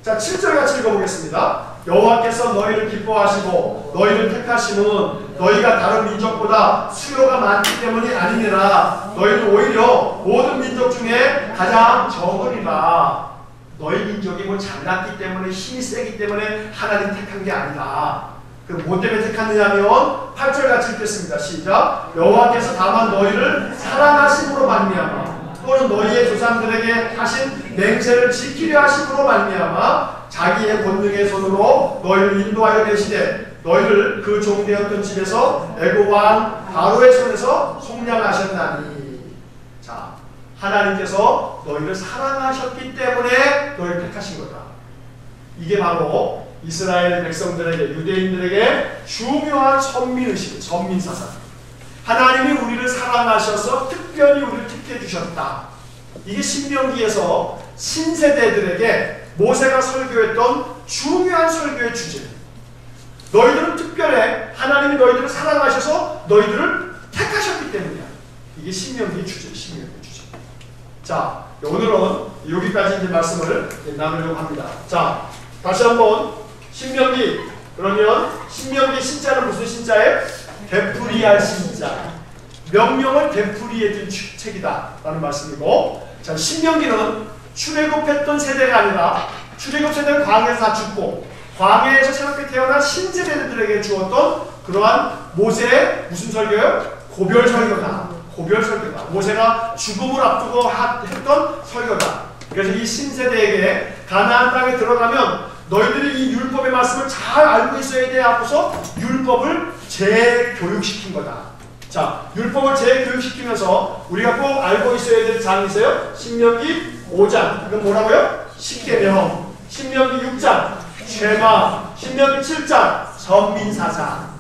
자, 7절 같이 읽어보겠습니다. 여호와께서 너희를 기뻐하시고 너희를 택하심은 너희가 다른 민족보다 수요가 많기 때문이 아니니라. 너희는 오히려 모든 민족 중에 가장 적으리라. 너희 민족이 뭐 잘났기 때문에 힘이 세기 때문에 하나님 택한 게 아니다. 그 뭐 때문에 택하느냐면 8절 같이 읽겠습니다. 시작. 여호와께서 다만 너희를 사랑하심으로 말미암아 또는 너희의 조상들에게 하신 맹세를 지키려 하심으로 말미암아 자기의 본능의 손으로 너희를 인도하여 계시되 너희를 그 종되었던 집에서 애굽 왕 바로의 손에서 속량하셨나니. 자, 하나님께서 너희를 사랑하셨기 때문에 너희를 택하신 거다. 이게 바로 이스라엘 백성들에게, 유대인들에게 중요한 선민의식, 선민사상. 하나님이 우리를 사랑하셔서 특별히 우리를 택해 주셨다. 이게 신명기에서 신세대들에게 모세가 설교했던 중요한 설교의 주제예요. 너희들은 특별해. 하나님이 너희들을 사랑하셔서 너희들을 택하셨기 때문이야. 이게 신명기의 주제예요. 신명기의 주제. 자, 오늘은 여기까지 이제 말씀을 나누려고 합니다. 자, 다시 한번 신명기, 그러면 신명기 신자는 무슨 신자예요? 되풀이할 신자. 명령을 되풀이해 준 책이다 라는 말씀이고, 자, 신명기는 출애굽했던 세대가 아니라 출애굽 세대는 광야에서 다 죽고 광야에서 새롭게 태어난 신세대들에게 주었던 그러한 모세의 무슨 설교예요? 고별 설교다. 고별 설교다. 모세가 죽음을 앞두고 했던 설교다. 그래서 이 신세대에게 가나안 땅에 들어가면 너희들이 이 율법의 말씀을 잘 알고 있어야 돼 하고서 율법을 재교육시킨 거다. 자, 율법을 재교육시키면서 우리가 꼭 알고 있어야 될 장이 있어요. 신명기 5장. 이건 뭐라고요? 십계명. 신명기 6장. 쉐마. 신명기 7장. 선민사상.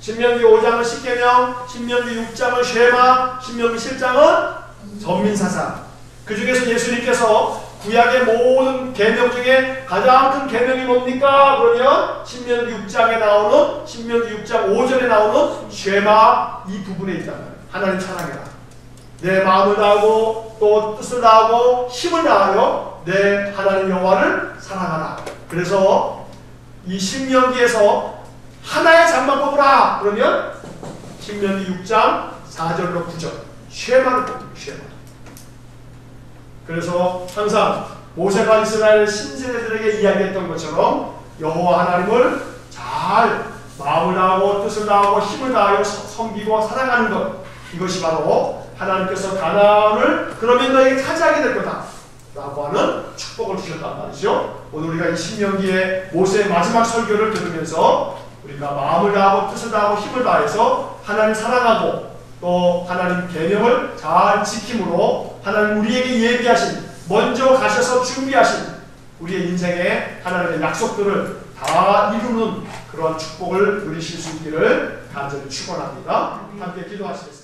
신명기 5장은 십계명, 신명기 6장은 쉐마, 신명기 7장은 선민사상. 그 중에서 예수님께서 구약의 모든 계명 중에 가장 큰 계명이 뭡니까? 그러면 신명기 6장에 나오는, 신명기 6장 5절에 나오는 쉐마 이 부분에 있단 말이에요. 하나님 사랑해라. 내 마음을 다하고 또 뜻을 다하고 힘을 다하여 내 하나님 여호와를 사랑하라. 그래서 이 신명기에서 하나의 장만 뽑으라. 그러면 신명기 6장 4절로 9절 쉐마를 뽑는 쉐마. 그래서 항상 모세가 이스라엘 신세대들에게 이야기했던 것처럼 여호와 하나님을 잘 마음을 다하고 뜻을 다하고 힘을 다하여 섬기고 사랑하는 것, 이것이 바로 하나님께서 가나안을 그러면 너에게 차지하게 될 거다 라고 하는 축복을 주셨단 말이죠. 오늘 우리가 이 신명기의 모세의 마지막 설교를 들으면서 우리가 마음을 다하고 뜻을 다하고 힘을 다해서 하나님 사랑하고 또 하나님 계명을 잘 지킴으로 하나님 우리에게 예비하신, 먼저 가셔서 준비하신 우리의 인생의 하나님의 약속들을 다 이루는 그런 축복을 누리실 수 있기를 간절히 축원합니다. 함께 기도하시겠습니다.